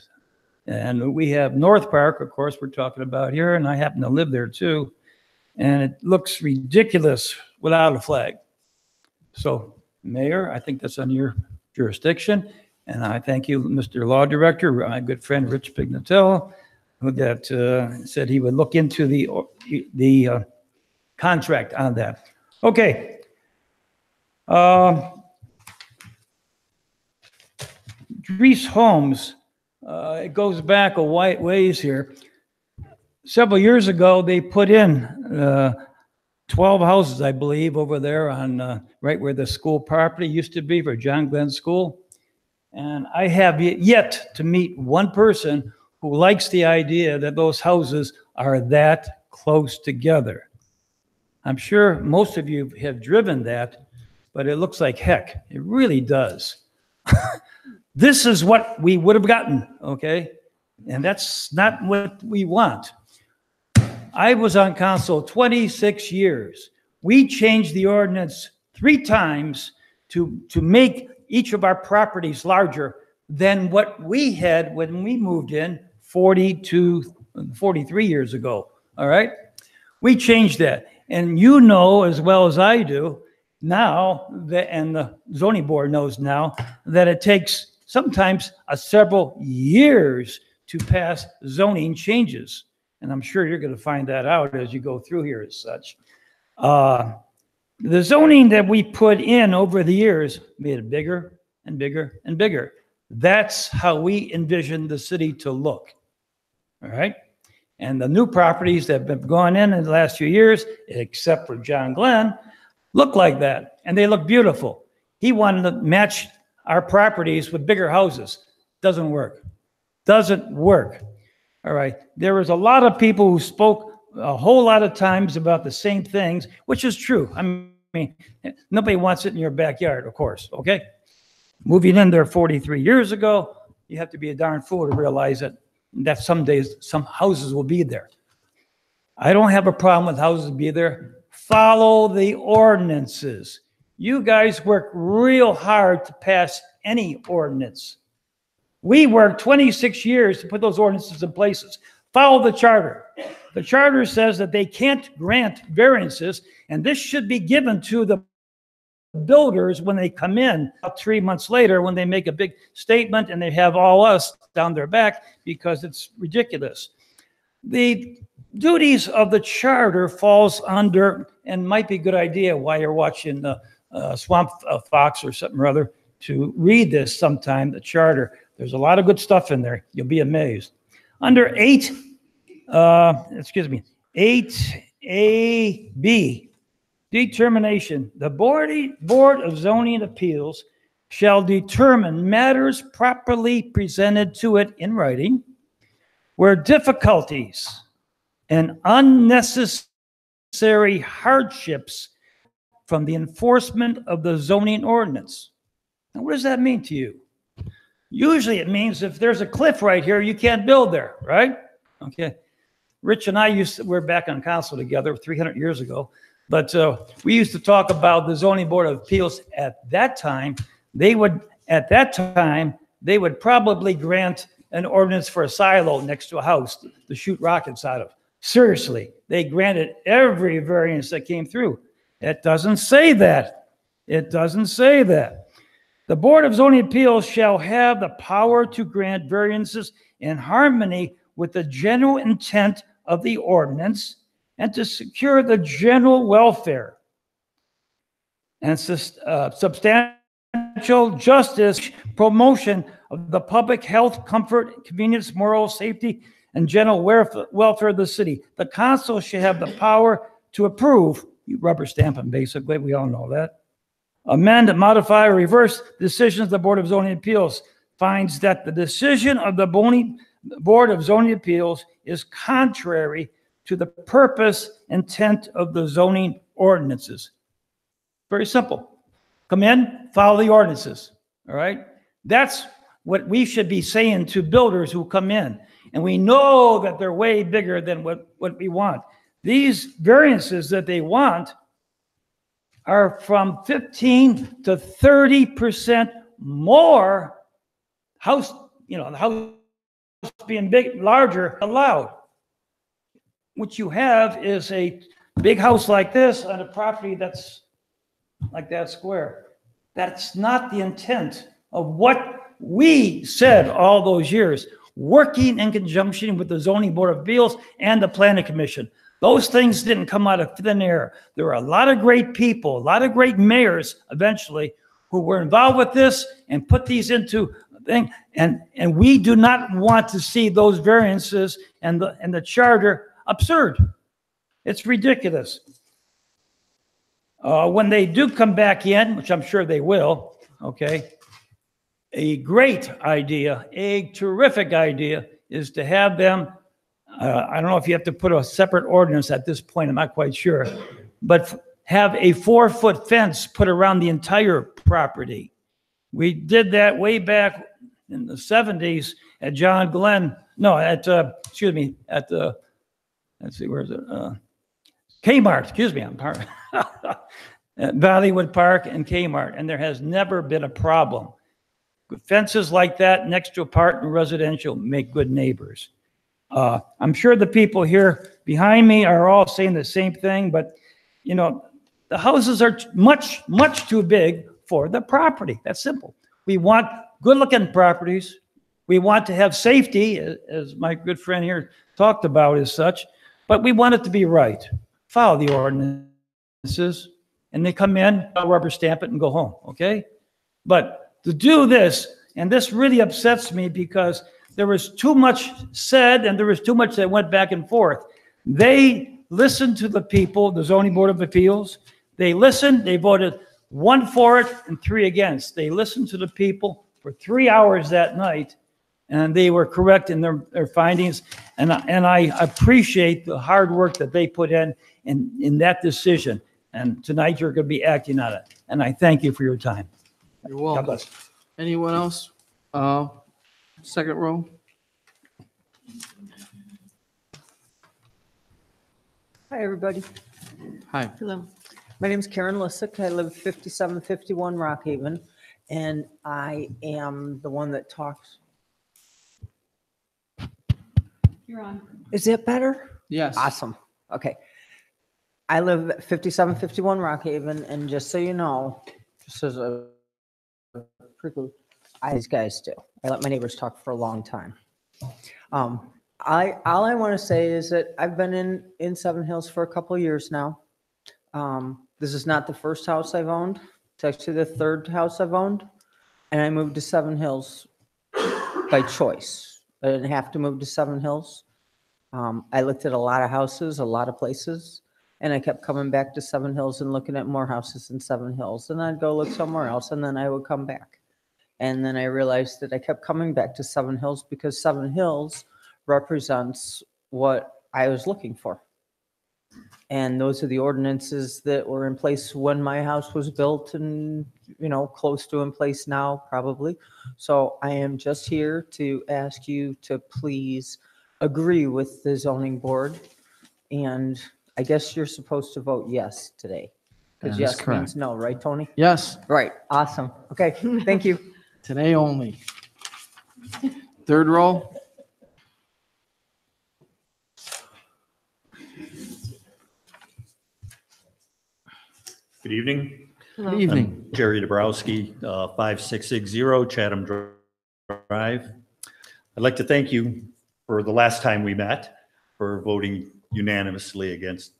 And we have North Park, of course, we're talking about here, and I happen to live there too. And it looks ridiculous without a flag. So, Mayor, I think that's on your jurisdiction. And I thank you, Mr. Law Director, my good friend Rich Pignatello, that said he would look into the contract on that. Okay. Dries Homes, it goes back a white ways here. Several years ago, they put in 12 houses, I believe, over there on right where the school property used to be for John Glenn School. And I have yet to meet one person who likes the idea that those houses are that close together. I'm sure most of you have driven that, but it looks like heck. It really does. This is what we would have gotten, okay? And that's not what we want. I was on council 26 years. We changed the ordinance 3 times to make each of our properties larger than what we had when we moved in 43 years ago, all right? We changed that. And you know as well as I do now, and the zoning board knows now, that it takes sometimes several years to pass zoning changes. And I'm sure you're going to find that out as you go through here as such. The zoning that we put in over the years made it bigger and bigger and bigger. That's how we envisioned the city to look. All right? And the new properties that have gone in the last few years, except for John Glenn, look like that. And they look beautiful. He wanted to match our properties with bigger houses. Doesn't work. Doesn't work. All right. There was a lot of people who spoke a whole lot of times about the same things, which is true. I mean, nobody wants it in your backyard, of course. Okay. Moving in there 43 years ago, you have to be a darn fool to realize that some days some houses will be there. I don't have a problem with houses be there. Follow the ordinances. You guys work real hard to pass any ordinance. We worked 26 years to put those ordinances in places. Follow the charter. The charter says that they can't grant variances, and this should be given to the builders when they come in 3 months later, when they make a big statement and they have all us down their back because it's ridiculous. The duties of the charter falls under, and might be a good idea while you're watching Swamp Fox or something or other, to read this sometime, the charter. There's a lot of good stuff in there. You'll be amazed. Under 8AB, determination. The Board of Zoning Appeals shall determine matters properly presented to it in writing where difficulties and unnecessary hardships from the enforcement of the zoning ordinance. Now, what does that mean to you? Usually it means if there's a cliff right here, you can't build there, right? Okay. Rich and I we're back on council together 300 years ago, but we used to talk about the zoning board of appeals at that time. They would probably grant an ordinance for a silo next to a house to shoot rockets out of. Seriously, they granted every variance that came through. It doesn't say that. It doesn't say that. The Board of Zoning Appeals shall have the power to grant variances in harmony with the general intent of the ordinance and to secure the general welfare and substantial justice, promotion of the public health, comfort, convenience, moral safety, and general welfare of the city. The council should have the power to approve, you rubber stamp them basically, we all know that, amend, modify, or reverse decisions of the Board of Zoning Appeals, finds that the decision of the Board of Zoning Appeals is contrary to the purpose, intent of the zoning ordinances. Very simple. Come in, follow the ordinances, all right? That's what we should be saying to builders who come in. And we know that they're way bigger than what we want. These variances that they want are from 15 to 30% more house, the house being big, larger, allowed. What you have is a big house like this on a property that's like that square. That's not the intent of what we said all those years, working in conjunction with the Zoning Board of Appeals and the Planning Commission. Those things didn't come out of thin air. There were a lot of great people, a lot of great mayors eventually who were involved with this and put these into thing. And we do not want to see those variances and the charter absurd. It's ridiculous. When they do come back in, which I'm sure they will, okay, a great idea, a terrific idea is to have them, I don't know if you have to put a separate ordinance at this point, I'm not quite sure, but have a 4-foot fence put around the entire property. We did that way back in the 70s at John Glenn, no, at, excuse me, at the, let's see, where is it? Kmart, excuse me, I'm sorry. At Valleywood Park and Kmart, and there has never been a problem. Fences like that next to apartment residential make good neighbors. I'm sure the people here behind me are all saying the same thing, but the houses are much too big for the property. That's simple. We want good-looking properties. We want to have safety, as my good friend here talked about as such, but we want it to be right. Follow the ordinances, and they come in, I'll rubber stamp it and go home, okay? But to do this, and this really upsets me because there was too much said and there was too much that went back and forth. They listened to the people, the Zoning Board of Appeals. They listened, they voted 1 for it and 3 against. They listened to the people for 3 hours that night, and they were correct in their findings. And I appreciate the hard work that they put in that decision. And tonight you're going to be acting on it. And I thank you for your time. You're welcome. God bless. Anyone else? Second row. Hi, everybody. Hi. Hello. My name is Karen Lissick. I live 5751 Rockhaven, and I am the one that talks. You're on. Is that better? Yes. Awesome. Okay. I live at 5751 Rockhaven, and just so you know, just as a these guys do. I let my neighbors talk for a long time. All I want to say is that I've been in Seven Hills for a couple of years now. This is not the first house I've owned. It's actually the 3rd house I've owned, and I moved to Seven Hills by choice. I didn't have to move to Seven Hills. I looked at a lot of houses, a lot of places, and I kept coming back to Seven Hills and looking at more houses in Seven Hills, and I'd go look somewhere else, and then I would come back. And then I realized that I kept coming back to Seven Hills because Seven Hills represents what I was looking for. And those are the ordinances that were in place when my house was built and, you know, close to in place now, probably. So I am just here to ask you to please agree with the zoning board. And I guess you're supposed to vote yes today. Because That is yes correct. means no, right, Tony? Yes, Right, awesome. Okay, thank you. today only. Third roll? Good evening. Good evening. I'm Jerry Dabrowski, 5660 Chatham Drive. I'd like to thank you for the last time we met for voting unanimously against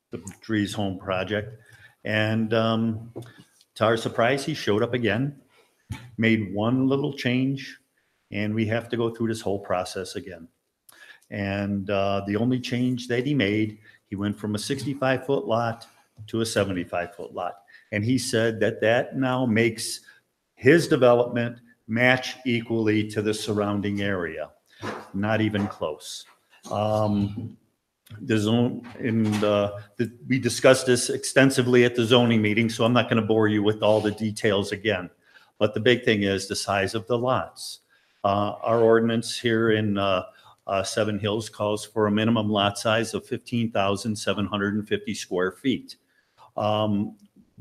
the Dries Home project. And to our surprise, he showed up again, made one little change, and we have to go through this whole process again. And the only change that he made, he went from a 65-foot lot to a 75-foot lot. And he said that that now makes his development match equally to the surrounding area. Not even close. The zone we discussed this extensively at the zoning meeting, so I'm not going to bore you with all the details again. But the big thing is the size of the lots. Our ordinance here in Seven Hills calls for a minimum lot size of 15,750 square feet.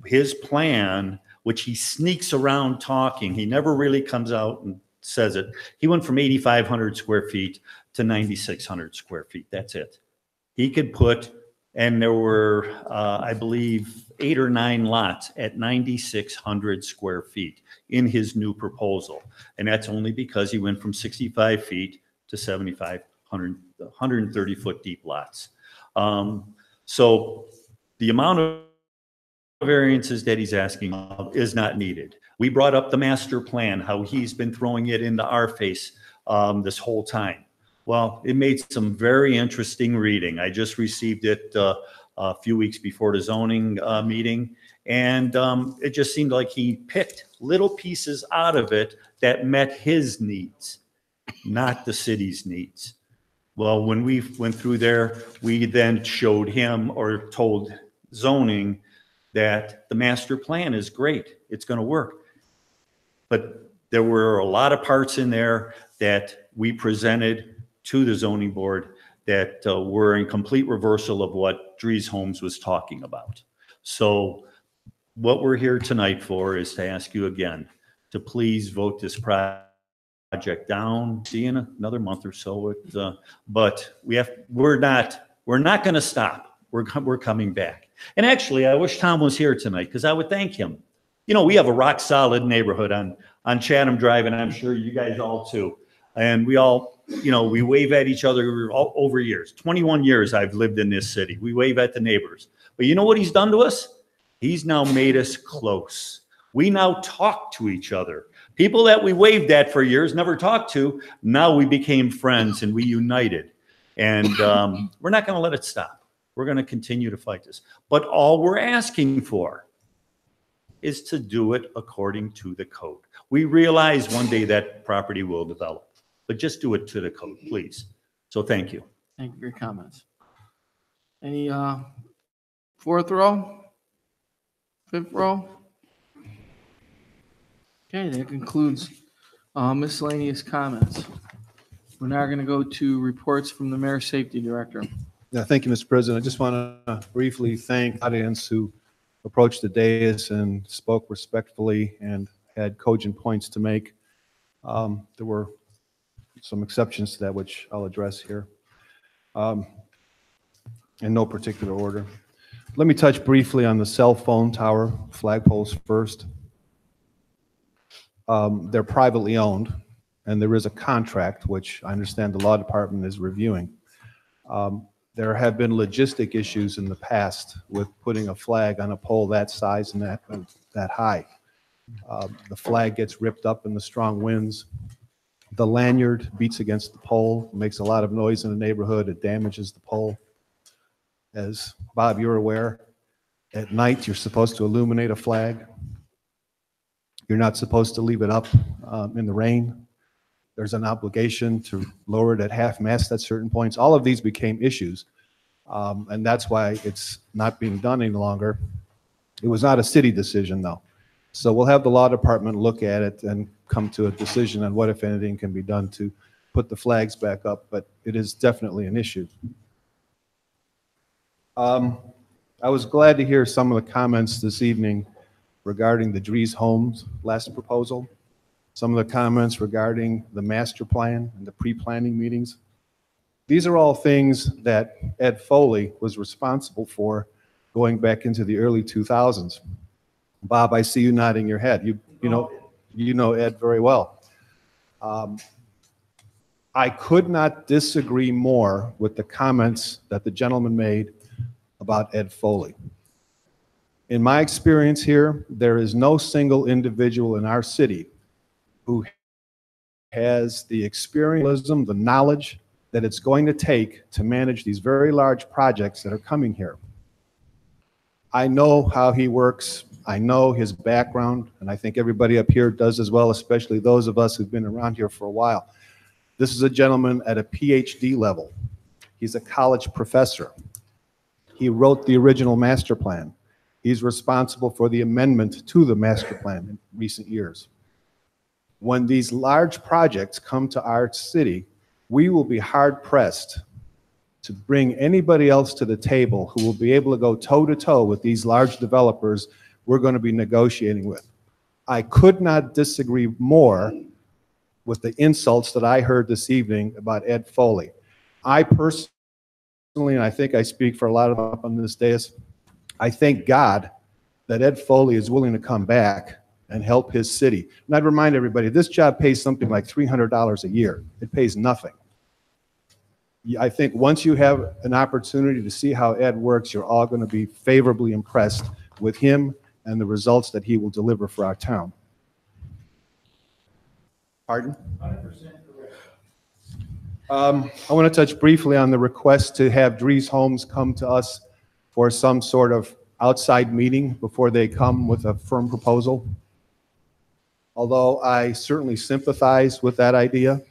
His plan, which he sneaks around talking, he never really comes out and says it. He went from 8,500 square feet to 9,600 square feet. That's it. He could put, and there were, I believe, 8 or 9 lots at 9,600 square feet in his new proposal. And that's only because he went from 65 feet to 7,500, 130-foot deep lots. So the amount of variances that he's asking is not needed. We brought up the master plan, how he's been throwing it into our face this whole time. Well, it made some very interesting reading. I just received it a few weeks before the zoning meeting, and it just seemed like he picked little pieces out of it that met his needs, not the city's needs. Well, when we went through there, we then showed him or told zoning that the master plan is great. It's going to work. But there were a lot of parts in there that we presented to the zoning board that were in complete reversal of what Dries Homes was talking about. So what we're here tonight for is to ask you again to please vote this project down. See in another month or so. But we're not going to stop. We're coming back. And actually, I wish Tom was here tonight because I would thank him. You know, we have a rock solid neighborhood on Chatham Drive, and I'm sure you guys all too. And we all, you know, we wave at each other over years. 21 years I've lived in this city. We wave at the neighbors. But you know what he's done to us? He's now made us close. We now talk to each other. People that we waved at for years, never talked to, now we became friends and we united. And we're not going to let it stop. We're going to continue to fight this. But all we're asking for is to do it according to the code. We realize one day that property will develop, but just do it to the code, please. So thank you. Thank you for your comments. Any fourth row? Fifth row? Okay, that concludes miscellaneous comments. We're now going to go to reports from the Mayor Safety Director. Yeah, thank you, Mr. President. I just want to briefly thank the audience who approached the dais and spoke respectfully and had cogent points to make. There were some exceptions to that, which I'll address here in no particular order. Let me touch briefly on the cell phone tower flagpoles first. They're privately owned, and there is a contract, which I understand the law department is reviewing. There have been logistic issues in the past with putting a flag on a pole that size and that high. The flag gets ripped up in the strong winds. The lanyard beats against the pole, makes a lot of noise in the neighborhood. It damages the pole. As Bob, you're aware, at night you're supposed to illuminate a flag. You're not supposed to leave it up in the rain. There's an obligation to lower it at half mast at certain points. All of these became issues. And that's why it's not being done any longer. It was not a city decision, though. So we'll have the law department look at it and come to a decision on what, if anything, can be done to put the flags back up, but it is definitely an issue. I was glad to hear some of the comments this evening regarding the Dries Homes last proposal, some of the comments regarding the master plan and the pre-planning meetings. These are all things that Ed Foley was responsible for going back into the early 2000s. Bob, I see you nodding your head. You know Ed very well. I could not disagree more with the comments that the gentleman made about Ed Foley. In my experience here, there is no single individual in our city who has the experience, the knowledge that it's going to take to manage these very large projects that are coming here. I know how he works. I know his background, and I think everybody up here does as well, especially those of us who've been around here for a while. This is a gentleman at a PhD level. He's a college professor. He wrote the original master plan. He's responsible for the amendment to the master plan in recent years. When these large projects come to our city, we will be hard-pressed to bring anybody else to the table who will be able to go toe-to-toe with these large developers we're going to be negotiating with. I could not disagree more with the insults that I heard this evening about Ed Foley. I personally, and I think I speak for a lot of them up on this dais, I thank God that Ed Foley is willing to come back and help his city. And I'd remind everybody, this job pays something like $300 a year. It pays nothing. I think once you have an opportunity to see how Ed works, you're all going to be favorably impressed with him and the results that he will deliver for our town. Pardon? 100% correct. I want to touch briefly on the request to have Dries Homes come to us for some sort of outside meeting before they come with a firm proposal. Although I certainly sympathize with that idea,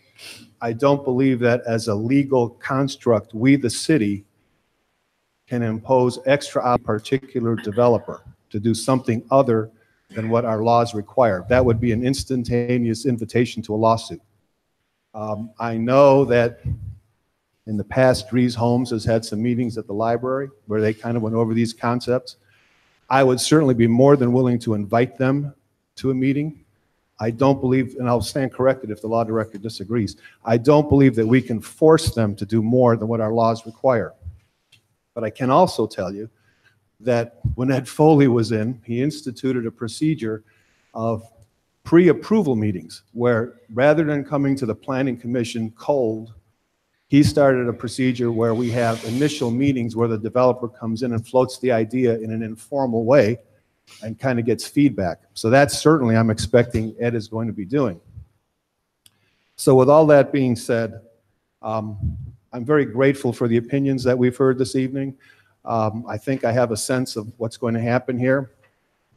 I don't believe that as a legal construct, we, the city, can impose extra on a particular developer to do something other than what our laws require. That would be an instantaneous invitation to a lawsuit. I know that in the past, Dries Homes has had some meetings at the library where they kind of went over these concepts. I would certainly be more than willing to invite them to a meeting. I don't believe, and I'll stand corrected if the law director disagrees, I don't believe that we can force them to do more than what our laws require. But I can also tell you that when Ed Foley was in, he instituted a procedure of pre-approval meetings where rather than coming to the planning commission cold, he started a procedure where we have initial meetings where the developer comes in and floats the idea in an informal way and kind of gets feedback. So that's certainly I'm expecting Ed is going to be doing. So with all that being said, I'm very grateful for the opinions that we've heard this evening. I think I have a sense of what's going to happen here,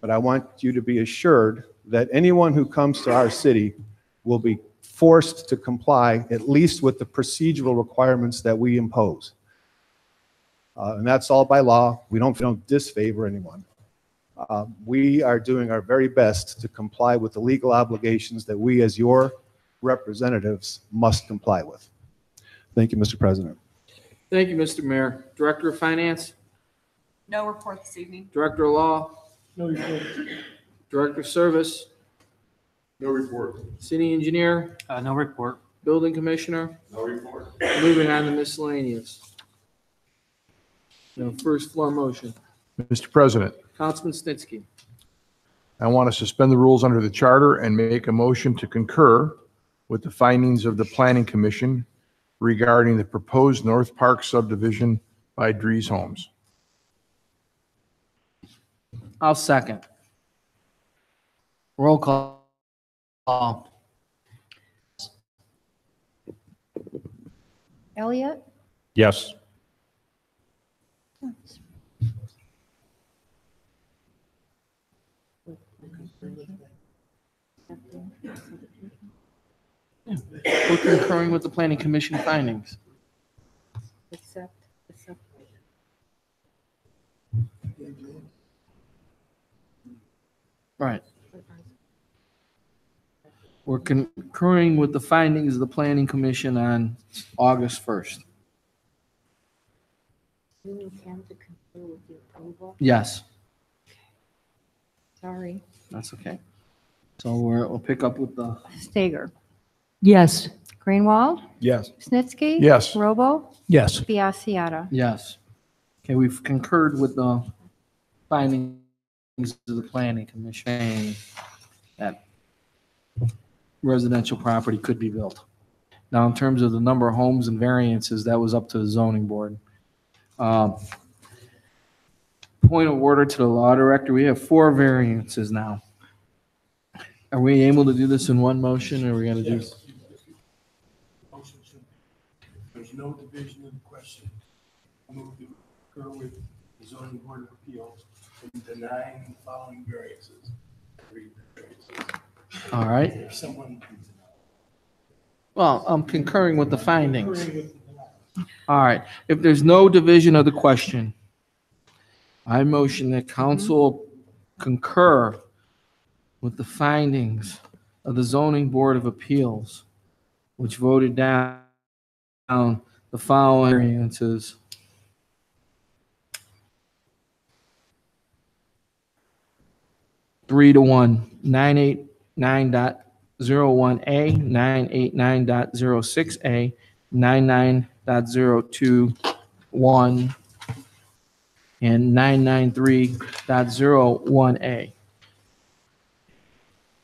but I want you to be assured that anyone who comes to our city will be forced to comply at least with the procedural requirements that we impose. And that's all by law. We don't disfavor anyone. We are doing our very best to comply with the legal obligations that we as your representatives must comply with. Thank you, Mr. President. Thank you, Mr. Mayor. Director of Finance? No report this evening. Director of Law? No report. Director of Service? No report. City Engineer? No report. Building Commissioner? No report. Moving on to miscellaneous. No first floor motion. Mr. President, Councilman Snitsky. I want to suspend the rules under the charter and make a motion to concur with the findings of the Planning Commission regarding the proposed North Park subdivision by Dries Homes. I'll second. Roll call. Elliott? Yes. We're concurring with the Planning Commission findings. Accept. Right. We're concurring with the findings of the Planning Commission on August 1st. You need Cam to concur with the approval. Yes, Sorry. that's okay. So we'll pick up with the, Stager. Yes. Greenwald. Yes. Snitsky. Yes. Robo. Yes. Biassiata. yes. Okay, we've concurred with the findings of the Planning Commission saying that residential property could be built. Now, in terms of the number of homes and variances, that was up to the zoning board. Point of order to the law director, we have 4 variances now. Are we able to do this in one motion, or are we gonna do? Motion to, there's no division of the question. I move to concur with the zoning board of appeals in denying the following variances. 3 variances. All right, If someone. well, I'm concurring with the findings. All right, if there's no division of the question, I motion that council concur with the findings of the zoning board of appeals, which voted down the following variances. Three to 1, 989.01A, 989.06A, 99.021, and 993.01A.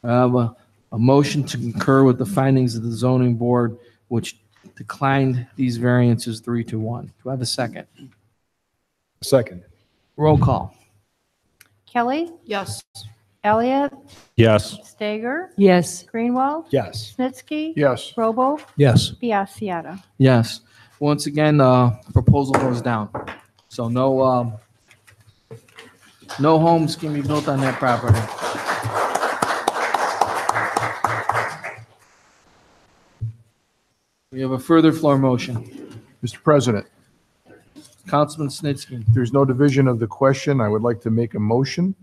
I have a motion to concur with the findings of the zoning board, which declined these variances 3-1. Do I have a second? Second. Roll call. Kelly. Yes. Elliott. Yes. Stager. Yes. Greenwald. Yes. Snitsky. Yes. Robo. Yes. Biassiata. Yes. Once again, proposal goes down. So no homes can be built on that property. We have a further floor motion. Mr. President, Councilman Snitsky. if there's no division of the question, I would like to make a motion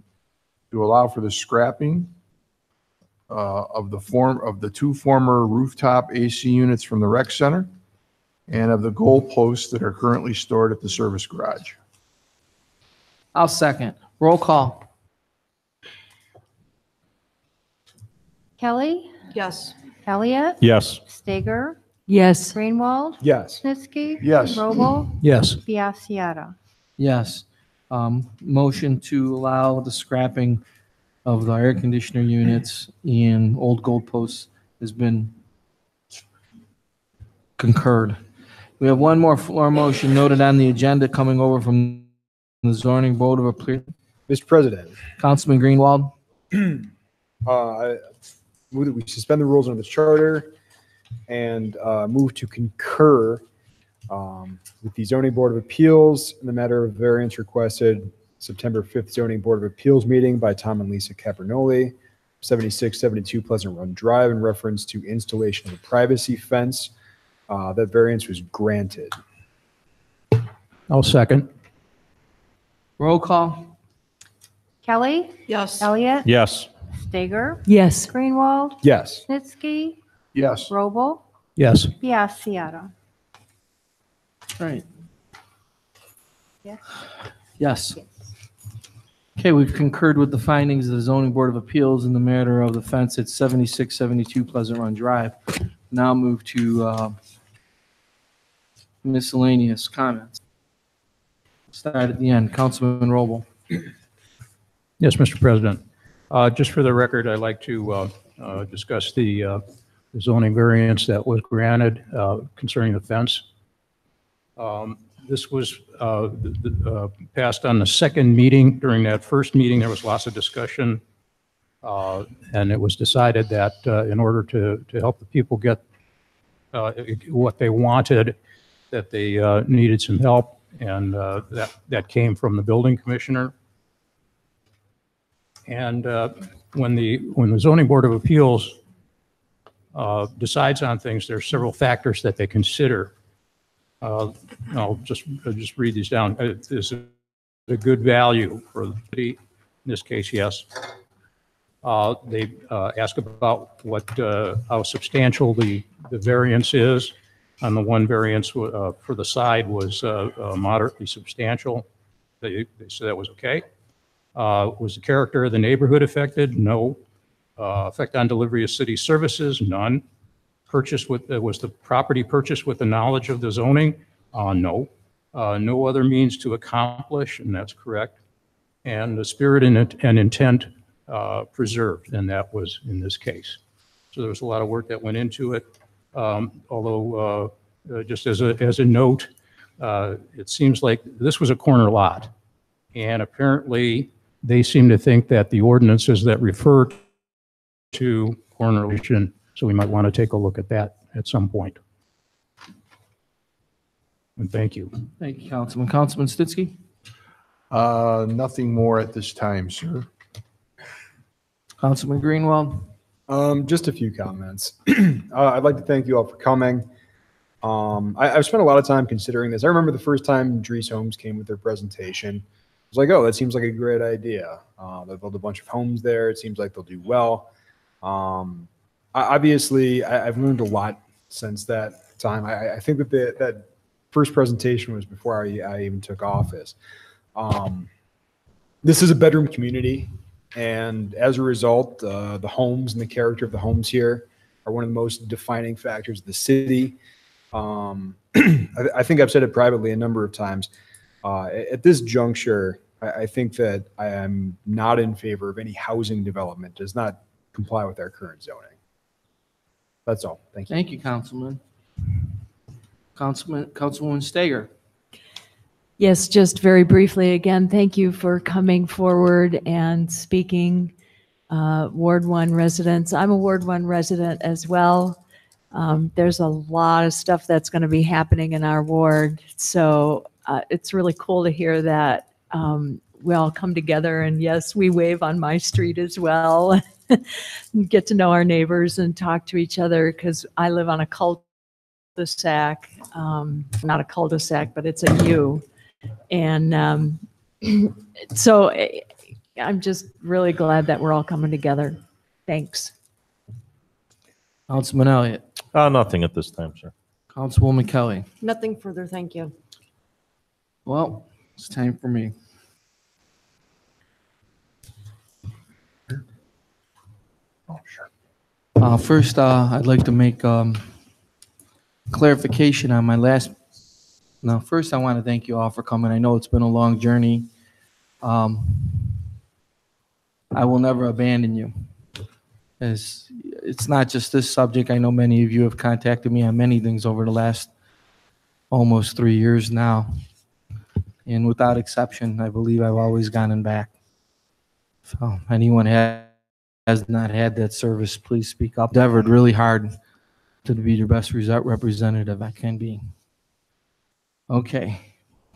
to allow for the scrapping of the 2 former rooftop AC units from the rec center and of the goal posts that are currently stored at the service garage. I'll second. Roll call. Kelly. Yes. Elliott. Yes. Stager. Yes. Greenwald. Yes. Snitsky. Yes. Robo. Yes. Biassiata. Yes. Motion to allow the scrapping of the air conditioner units and old goalposts has been concurred. We have one more floor motion noted on the agenda coming over from the zoning board of appeals. Mr. President, Councilman Greenwald. I move that we suspend the rules under the charter and move to concur with the zoning board of appeals in the matter of variance requested September 5th zoning board of appeals meeting by Tom and Lisa Capernoli, 7672 Pleasant Run Drive, in reference to installation of a privacy fence. That variance was granted. I'll second. Roll call. Kelly. Yes. Elliott. Yes. Stager. Yes. Greenwald. Yes. Snitsky. Yes. Robo. Yes. Biassiata. Right. Yes. Yes. Okay, we've concurred with the findings of the zoning board of appeals in the matter of the fence at 7672 Pleasant Run Drive. Now move to miscellaneous comments. Start at the end. Councilman Roble. Yes, Mr. President. Just for the record, I'd like to discuss the zoning variance that was granted concerning the fence. This was passed on the second meeting. During that first meeting, there was lots of discussion, and it was decided that in order to help the people get what they wanted, that they needed some help, and that came from the building commissioner. And when the zoning board of appeals decides on things, there are several factors that they consider. I'll just read these down. Is it a good value for the city? In this case, yes. They ask about how substantial the variance is. On the one variance for the side was moderately substantial. They said that was okay. Was the character of the neighborhood affected? No. Effect on delivery of city services? None. Was the property purchased with the knowledge of the zoning? No. No other means to accomplish, and that's correct. And the spirit and intent preserved, and that was in this case. So there was a lot of work that went into it. Although, just as a note, it seems like this was a corner lot. And apparently, they seem to think that the ordinances that refer to corner location, so we might want to take a look at that at some point. And thank you. Thank you, Councilman. Councilman Stitsky? Nothing more at this time, sir. Councilman Greenwald? Just a few comments. I'd like to thank you all for coming. I've spent a lot of time considering this. I remember the first time Dries Homes came with their presentation. I was like, oh, that seems like a great idea. They'll build a bunch of homes there. It seems like they'll do well. Obviously, I've learned a lot since that time. I think that that first presentation was before I even took office. This is a bedroom community. And as a result, the homes and the character of the homes here are one of the most defining factors of the city. I think I've said it privately a number of times. At this juncture, I think that I am not in favor of any housing development. Does not comply with our current zoning. That's all. Thank you. Thank you, Councilman. Councilwoman Stager? Yes, just very briefly, again, thank you for coming forward and speaking, Ward 1 residents. I'm a Ward 1 resident as well. There's a lot of stuff that's going to be happening in our ward. So it's really cool to hear that we all come together, and yes, we wave on my street as well. Get to know our neighbors and talk to each other, because I live on a cul-de-sac, not a cul-de-sac, but it's a U. And so I'm just really glad that we're all coming together. Thanks. Councilman Elliott? Nothing at this time, sir. Councilwoman Kelly? Nothing further, thank you. Well, it's time for me. Oh, sure. First, I'd like to make clarification on my last. Now, first, I want to thank you all for coming. I know it's been a long journey. I will never abandon you. It's not just this subject. I know many of you have contacted me on many things over the last almost 3 years now. And without exception, I believe I've always gotten back. So anyone has not had that service, please speak up. Endeavored really hard to be your best representative I can be. Okay.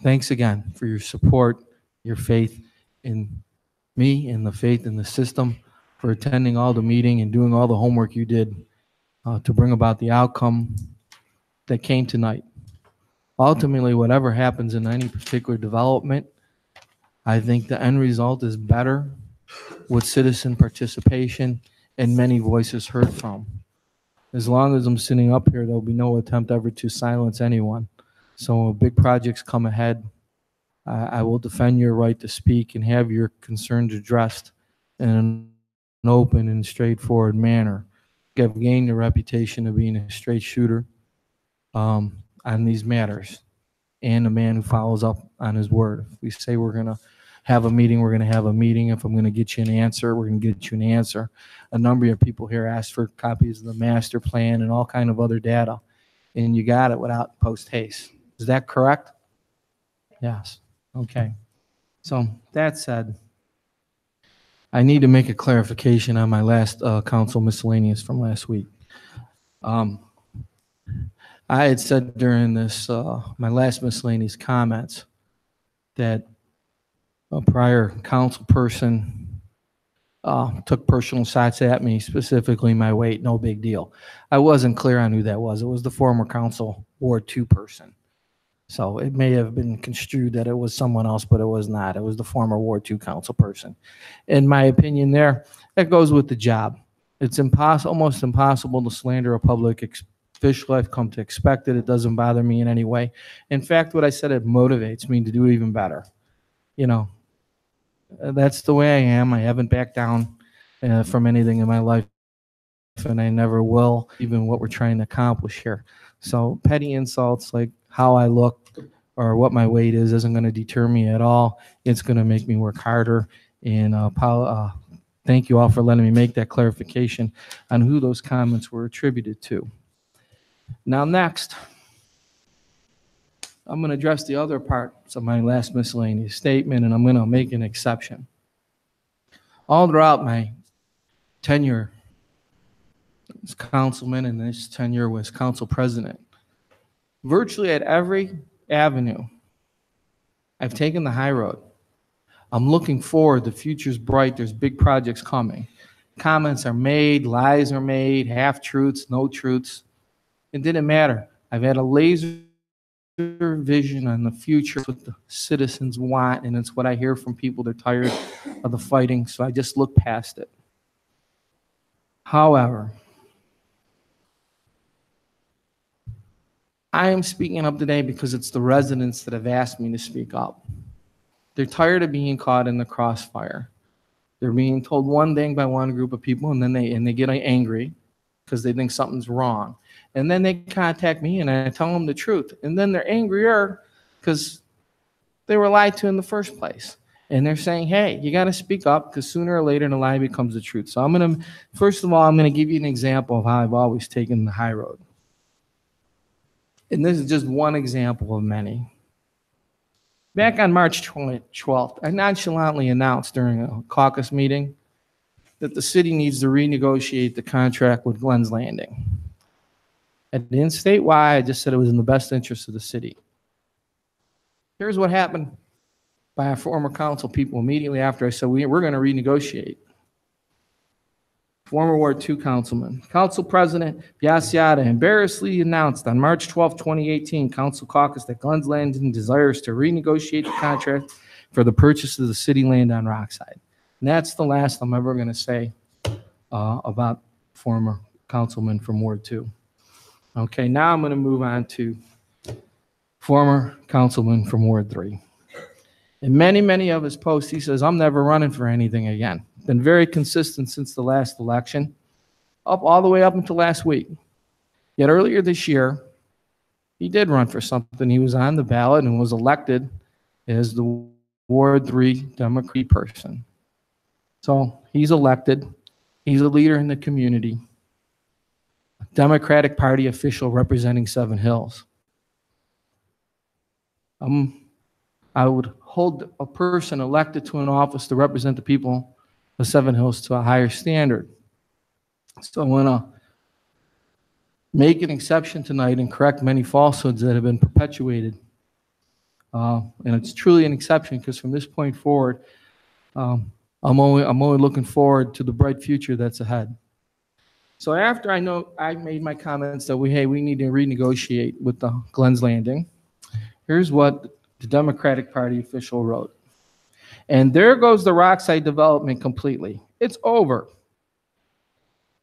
Thanks again for your support, your faith in me, and the faith in the system, for attending all the meeting and doing all the homework you did to bring about the outcome that came tonight. Ultimately, whatever happens in any particular development, I think the end result is better with citizen participation and many voices heard from. As long as I'm sitting up here, there'll be no attempt ever to silence anyone. So when big projects come ahead, I will defend your right to speak and have your concerns addressed in an open and straightforward manner. I've gained a reputation of being a straight shooter on these matters, and a man who follows up on his word. If we say we're going to have a meeting, we're going to have a meeting. If I'm going to get you an answer, we're going to get you an answer. A number of people here asked for copies of the master plan and all kind of other data, and you got it without post haste. Is that correct? Yes. Okay. So that said, I need to make a clarification on my last council miscellaneous from last week. I had said during this, my last miscellaneous comments, that a prior council person took personal shots at me, specifically my weight. No big deal. I wasn't clear on who that was. It was the former council Ward 2 person. So it may have been construed that it was someone else, but it was not. It was the former Ward 2 council person. In my opinion there, that goes with the job. It's almost impossible to slander a public official. I've come to expect it. It doesn't bother me in any way. In fact, what I said, it motivates me to do even better. You know, that's the way I am. I haven't backed down from anything in my life, and I never will, even what we're trying to accomplish here. So petty insults like how I look or what my weight is isn't going to deter me at all. It's going to make me work harder. And thank you all for letting me make that clarification on who those comments were attributed to. Now next, I'm going to address the other parts of my last miscellaneous statement, and I'm going to make an exception. All throughout my tenure as councilman and this tenure as council president, virtually at every avenue, I've taken the high road. I'm looking forward. The future's bright. There's big projects coming. Comments are made, lies are made, half-truths, no truths. It didn't matter. I've had a laser vision on the future, what the citizens want, and it's what I hear from people. They're tired of the fighting, so I just look past it. However, I am speaking up today because it's the residents that have asked me to speak up. They're tired of being caught in the crossfire. They're being told one thing by one group of people, and then they get angry because they think something's wrong. And then they contact me, and I tell them the truth. And then they're angrier because they were lied to in the first place. And they're saying, hey, you got to speak up because sooner or later the lie becomes the truth. So first of all, I'm going to give you an example of how I've always taken the high road. And this is just one example of many. Back on March 12th, I nonchalantly announced during a caucus meeting that the city needs to renegotiate the contract with Glenn's Landing. I didn't state why, I just said it was in the best interest of the city. Here's what happened by our former council people immediately after I said we're going to renegotiate. Former Ward 2 councilman, Council President Biassiata embarrassingly announced on March 12, 2018, Council caucus that Glenn's Landing desires to renegotiate the contract for the purchase of the city land on Rockside. And that's the last I'm ever going to say about former councilman from Ward 2. Okay, now I'm going to move on to former councilman from Ward 3. In many of his posts, he says, I'm never running for anything again. Been very consistent since the last election, all the way up until last week. Yet earlier this year, he did run for something. He was on the ballot and was elected as the Ward 3 Democrat person. So he's elected. He's a leader in the community. A Democratic Party official representing Seven Hills. I would hold a person elected to an office to represent the people of Seven Hills to a higher standard. So I want to make an exception tonight and correct many falsehoods that have been perpetuated. And it's truly an exception because from this point forward, I'm only looking forward to the bright future that's ahead. So after I made my comments that we need to renegotiate with the Glenn's Landing, here's what the Democratic Party official wrote. And there goes the Rockside development completely. It's over.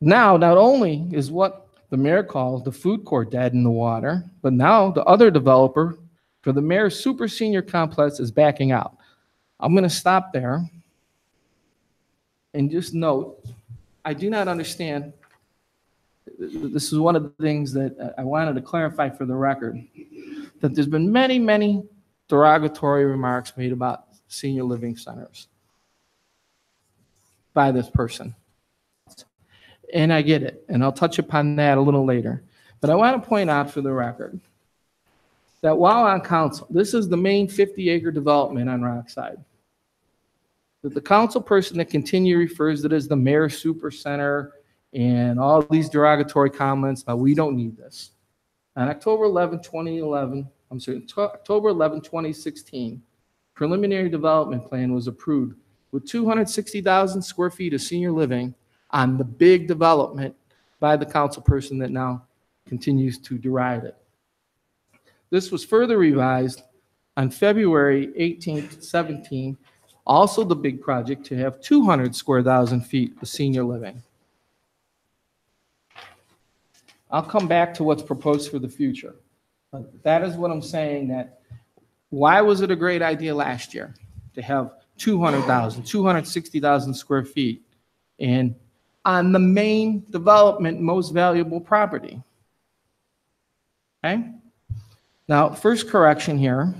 Now, not only is what the mayor calls the food court dead in the water, but now the other developer for the mayor's super senior complex is backing out. I'm going to stop there and just note, I do not understand. This is one of the things that I wanted to clarify for the record, that there's been many derogatory remarks made about senior living centers by this person. And I get it, and I'll touch upon that a little later. But I want to point out for the record that while on council, this is the main 50-acre development on Rockside, that the council person that continually refers to it as the mayor's super center and all these derogatory comments about we don't need this. On October 11, 2016, preliminary development plan was approved with 260,000 square feet of senior living on the big development by the council person that now continues to deride it. This was further revised on February 18th, 17, also the big project to have 200 square thousand feet of senior living. I'll come back to what's proposed for the future. But that is what I'm saying, that why was it a great idea last year to have 200,000, 260,000 square feet and on the main development, most valuable property? Okay? Now, first correction here.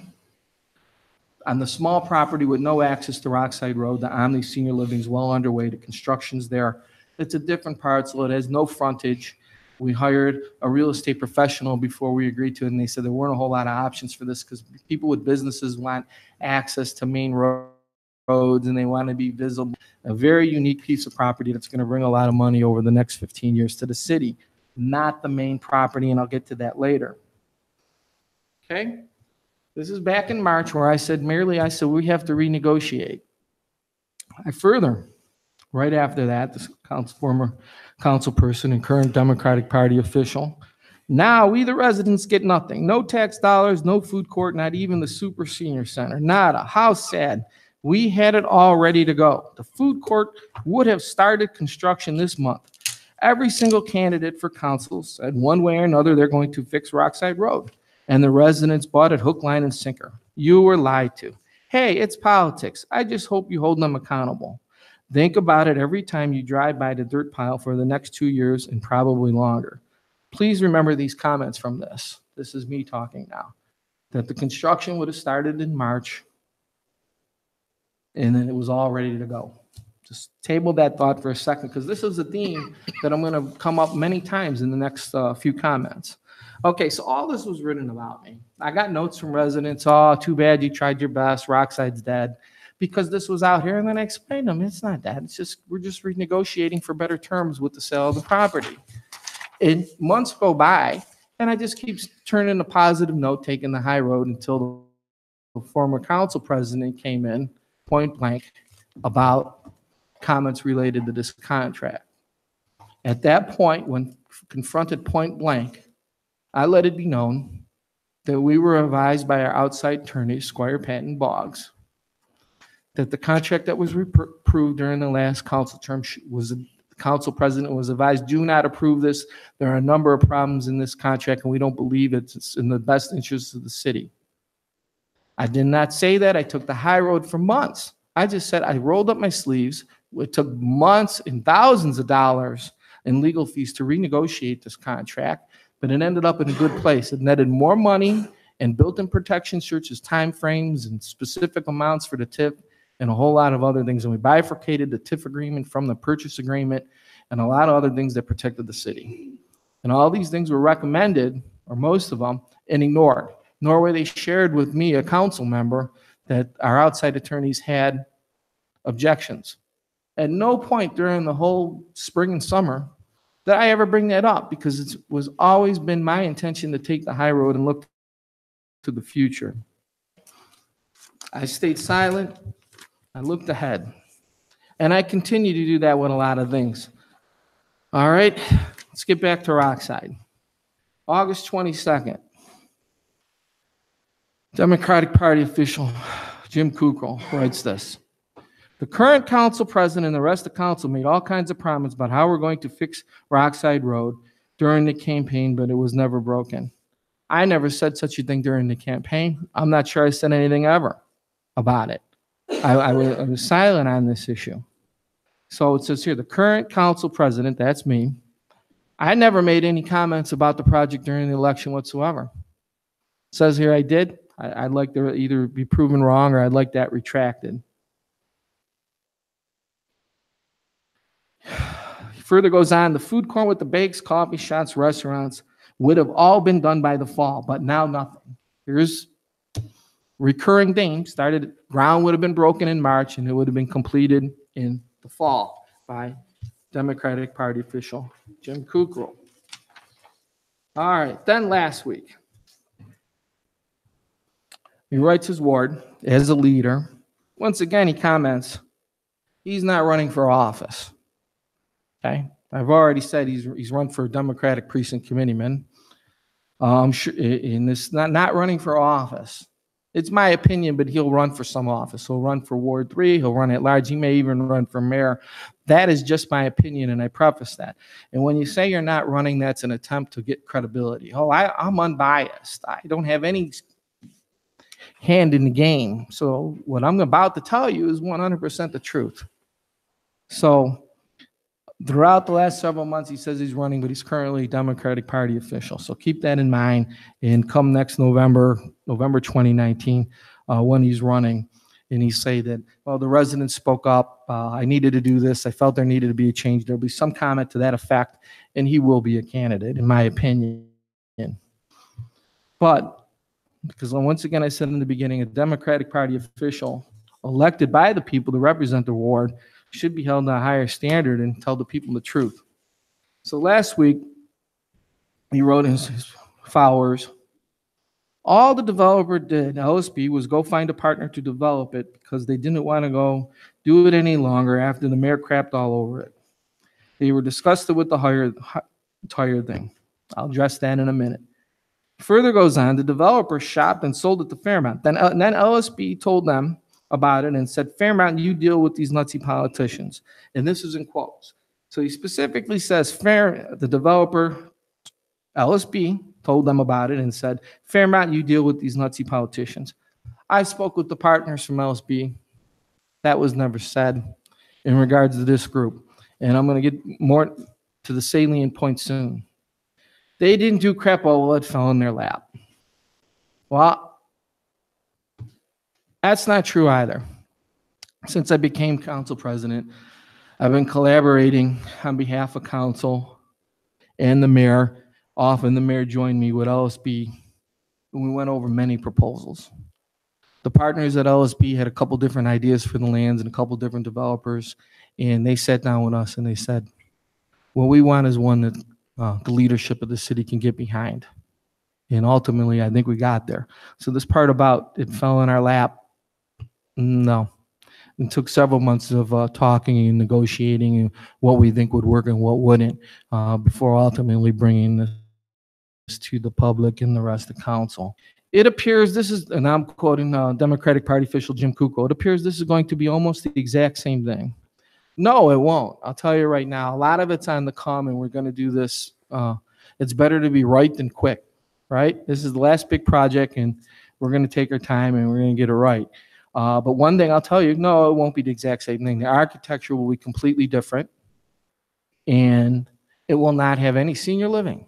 On the small property with no access to Rockside Road, the Omni Senior Living is well underway. The construction's there. It's a different parcel. It has no frontage. We hired a real estate professional before we agreed to it, and they said there weren't a whole lot of options for this because people with businesses want access to main roads and they want to be visible. A very unique piece of property that's going to bring a lot of money over the next 15 years to the city, not the main property, and I'll get to that later. Okay? This is back in March where I said, merely, I said, we have to renegotiate. I further, right after that, this former council person and current Democratic Party official, now we, the residents, get nothing. No tax dollars, no food court, not even the super senior center. Nada. How sad. We had it all ready to go. The food court would have started construction this month. Every single candidate for council said one way or another they're going to fix Rockside Road. And the residents bought it hook, line, and sinker. You were lied to. Hey, it's politics. I just hope you hold them accountable. Think about it every time you drive by the dirt pile for the next 2 years and probably longer. Please remember these comments from this. This is me talking now. That the construction would have started in March and then it was all ready to go. Just table that thought for a second because this is a theme that I'm going to come up many times in the next few comments. Okay, so all this was written about me. I got notes from residents, oh, too bad you tried your best, Rockside's dead, because this was out here, and then I explained to them, it's not that, it's just, we're just renegotiating for better terms with the sale of the property. And months go by, and I just keep turning a positive note, taking the high road until the former council president came in, point blank, about comments related to this contract. At that point, when confronted point blank, I let it be known that we were advised by our outside attorney, Squire Patton Boggs, that the contract that was approved during the last council term was, the council president was advised, do not approve this. There are a number of problems in this contract and we don't believe it's in the best interest of the city. I did not say that. I took the high road for months. I just said I rolled up my sleeves. It took months and thousands of dollars in legal fees to renegotiate this contract. But it ended up in a good place. It netted more money and built-in protection such as time frames and specific amounts for the TIF and a whole lot of other things. And we bifurcated the TIF agreement from the purchase agreement and a lot of other things that protected the city. And all these things were recommended, or most of them, and ignored. Nor were they shared with me, a council member, that our outside attorneys had objections. At no point during the whole spring and summer that I ever bring that up, because it was always been my intention to take the high road and look to the future. I stayed silent. I looked ahead. And I continue to do that with a lot of things. All right, let's get back to Rockside. August 22nd. Democratic Party official Jim Kukral writes this. The current council president and the rest of the council made all kinds of promises about how we're going to fix Rockside Road during the campaign, but it was never broken. I never said such a thing during the campaign. I'm not sure I said anything ever about it. I was silent on this issue. So it says here, the current council president, that's me, I never made any comments about the project during the election whatsoever. It says here I did. I'd like to either be proven wrong or I'd like that retracted. He further goes on, the food court with the bakes, coffee shops, restaurants would have all been done by the fall, but now nothing. Here's recurring theme. Ground would have been broken in March and it would have been completed in the fall by Democratic Party official Jim Kukral. All right, then last week, he writes his ward as a leader. Once again, he comments, he's not running for office. Okay, I've already said he's run for a Democratic precinct committeeman. I'm sure, and it's not running for office. It's my opinion, but he'll run for some office. He'll run for Ward 3. He'll run at large. He may even run for mayor. That is just my opinion, and I preface that. And when you say you're not running, that's an attempt to get credibility. Oh, I'm unbiased. I don't have any hand in the game. So what I'm about to tell you is 100% the truth. So throughout the last several months, he says he's running, but he's currently a Democratic Party official. So keep that in mind. And come next November 2019, when he's running, and he say that, well, the residents spoke up. I needed to do this. I felt there needed to be a change. There'll be some comment to that effect, and he will be a candidate, in my opinion. But because once again, I said in the beginning, a Democratic Party official elected by the people to represent the ward should be held to a higher standard and tell the people the truth. So last week, he wrote in his followers, all the developer did, LSB, was go find a partner to develop it because they didn't want to go do it any longer after the mayor crapped all over it. They were disgusted with the entire thing. I'll address that in a minute. Further goes on, the developer shopped and sold it to Fairmont. Then LSB told them about it and said, Fairmont, you deal with these nutsy politicians. And this is in quotes. So he specifically says, the developer, LSB, told them about it and said, Fairmont, you deal with these nutsy politicians. I spoke with the partners from LSB. That was never said in regards to this group. And I'm going to get more to the salient point soon. They didn't do crap, all it fell in their lap. Well, that's not true either. Since I became council president, I've been collaborating on behalf of council and the mayor. Often the mayor joined me with LSB, and we went over many proposals. The partners at LSB had a couple different ideas for the lands and a couple different developers, and they sat down with us and they said, what we want is one that the leadership of the city can get behind. And ultimately, I think we got there. So this part about it fell in our lap, no. It took several months of talking and negotiating and what we think would work and what wouldn't before ultimately bringing this to the public and the rest of council. It appears this is, and I'm quoting Democratic Party official Jim Kukoc, it appears this is going to be almost the exact same thing. No, it won't. I'll tell you right now, a lot of it's on the come, and we're going to do this. It's better to be right than quick, right? This is the last big project, and we're going to take our time, and we're going to get it right. But one thing I'll tell you, no, it won't be the exact same thing. The architecture will be completely different, and it will not have any senior living.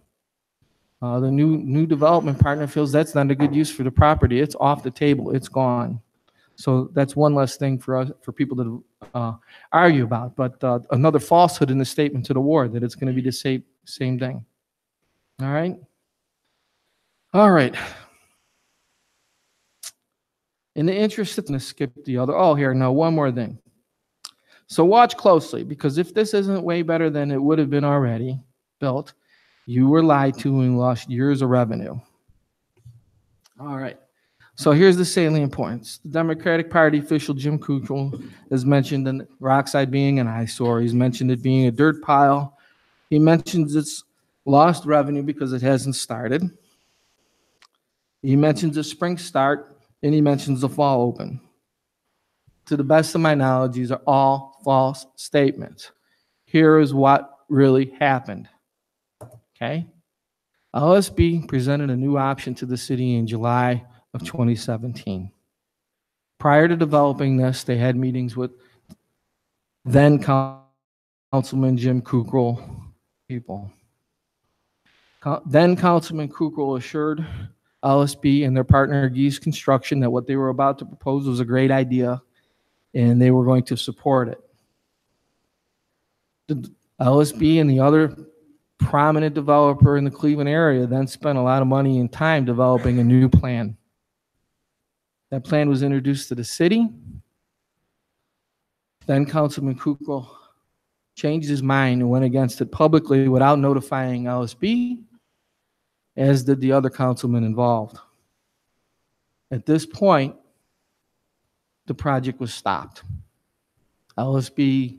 The new development partner feels that's not a good use for the property. It's off the table. It's gone. So that's one less thing for us, for people to argue about. But another falsehood in the statement to the ward that it's going to be the same thing. All right. All right. In the interest of, I'm going to skip the other. Oh, here, no, one more thing. So watch closely, because if this isn't way better than it would have been already built, you were lied to and lost years of revenue. All right. So here's the salient points. The Democratic Party official Jim Kukoc has mentioned the Rockside being an eyesore. He's mentioned it being a dirt pile. He mentions it's lost revenue because it hasn't started. He mentions a spring start, and he mentions the fall open. To the best of my knowledge, these are all false statements. Here is what really happened. Okay? LSB presented a new option to the city in July of 2017. Prior to developing this, they had meetings with then Councilman Jim Kukoc people. Then Councilman Kukoc assured LSB and their partner Geese Construction that what they were about to propose was a great idea and they were going to support it. The LSB and the other prominent developer in the Cleveland area then spent a lot of money and time developing a new plan. That plan was introduced to the city. Then Councilman Kukoc changed his mind and went against it publicly without notifying LSB, as did the other councilmen involved. At this point, the project was stopped. LSB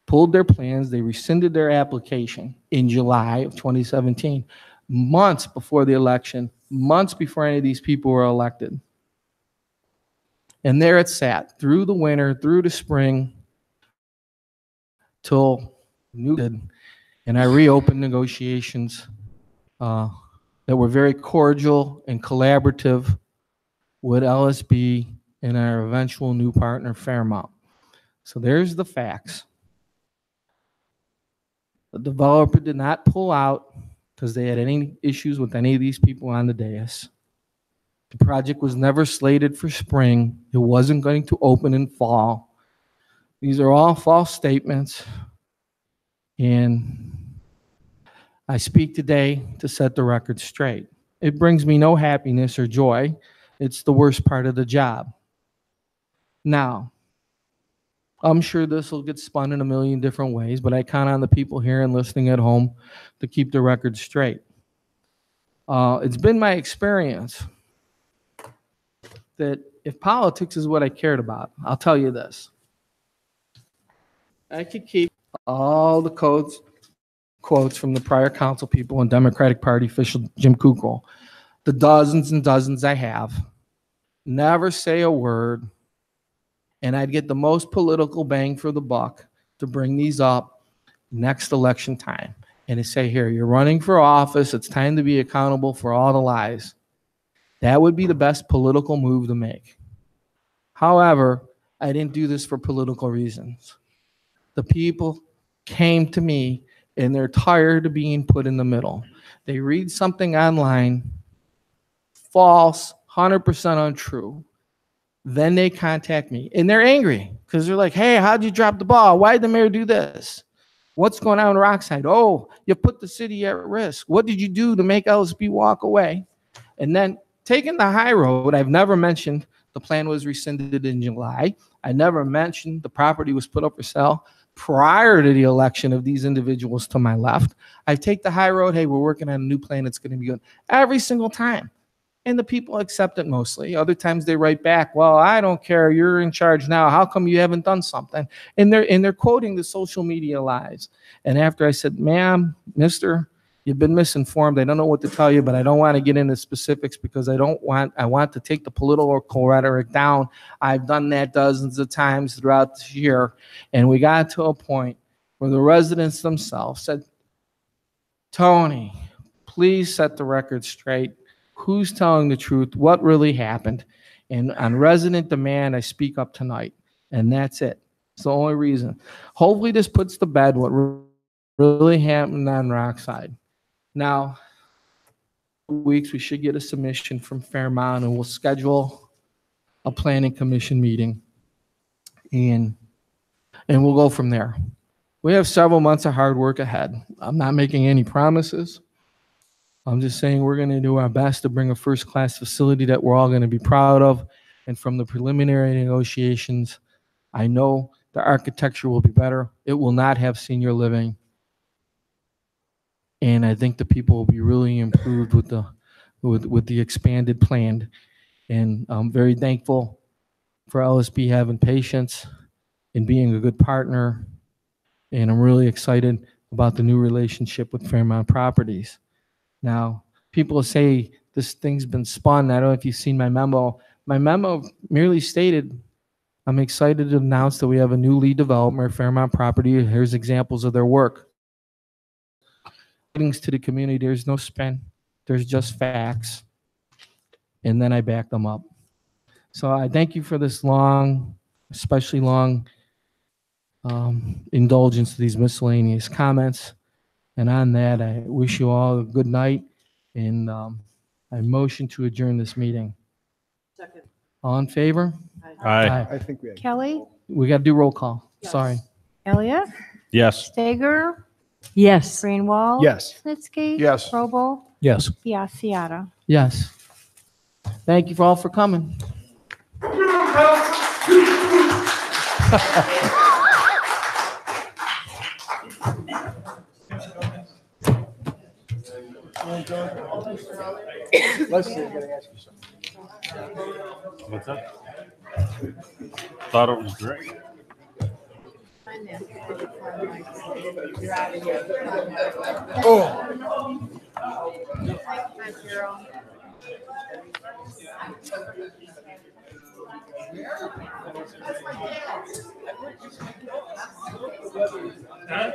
pulled their plans. They rescinded their application in July of 2017. months before the election, months before any of these people were elected. And there it sat through the winter, through the spring, till noon. And I reopened negotiations that were very cordial and collaborative with LSB and our eventual new partner, Fairmount. So there's the facts. The developer did not pull out because they had any issues with any of these people on the dais. The project was never slated for spring. It wasn't going to open in fall. These are all false statements. And I speak today to set the record straight. It brings me no happiness or joy. It's the worst part of the job. Now, I'm sure this will get spun in a million different ways, but I count on the people here and listening at home to keep the record straight. It's been my experience that if politics is what I cared about, I'll tell you this. I could keep all the quotes from the prior council people and Democratic Party official Jim Kukral, the dozens and dozens I have, never say a word, and I'd get the most political bang for the buck to bring these up next election time and to say, here, you're running for office, it's time to be accountable for all the lies. That would be the best political move to make. However, I didn't do this for political reasons. The people came to me and they're tired of being put in the middle. They read something online, false, 100% untrue. Then they contact me and they're angry because they're like, hey, how'd you drop the ball? Why'd the mayor do this? What's going on in Rockside? Oh, you put the city at risk. What did you do to make LSB walk away? And then taking the high road, I've never mentioned the plan was rescinded in July. I never mentioned the property was put up for sale prior to the election of these individuals to my left. I take the high road, hey, we're working on a new plan that's going to be good every single time. And the people accept it mostly. Other times they write back, well, I don't care, you're in charge now. How come you haven't done something? And they're quoting the social media lies. And after I said, ma'am, mister, you've been misinformed. I don't know what to tell you, but I don't want to get into specifics because I want to take the political rhetoric down. I've done that dozens of times throughout this year. And we got to a point where the residents themselves said, Tony, please set the record straight. Who's telling the truth? What really happened? And on resident demand, I speak up tonight. And that's it. It's the only reason. Hopefully this puts to bed what really happened on Rockside. Now, weeks we should get a submission from Fairmount and we'll schedule a planning commission meeting and we'll go from there. We have several months of hard work ahead. I'm not making any promises. I'm just saying we're going to do our best to bring a first-class facility that we're all going to be proud of. And from the preliminary negotiations, I know the architecture will be better. It will not have senior living. And I think the people will be really improved with the expanded plan. And I'm very thankful for LSB having patience and being a good partner. And I'm really excited about the new relationship with Fairmount Properties. Now, people say this thing's been spun. I don't know if you've seen my memo. My memo merely stated, I'm excited to announce that we have a new lead developer, Fairmount Property. Here's examples of their work. Things to the community, there's no spin. There's just facts. And then I back them up. So I thank you for this long, especially long indulgence to these miscellaneous comments. And on that, I wish you all a good night, and I motion to adjourn this meeting. Second. All in favor? Aye. I think we had. Kelly, We got to do roll call. Yes. Sorry. Elliott, Yes. Stager, Yes. Greenwald. Yes. Snitsky. Yes. Robel. Yes. Biassiata. Yes. Thank you for all for coming. Leslie, I gotta ask you something. What's that? Thought it was great. Oh. Huh?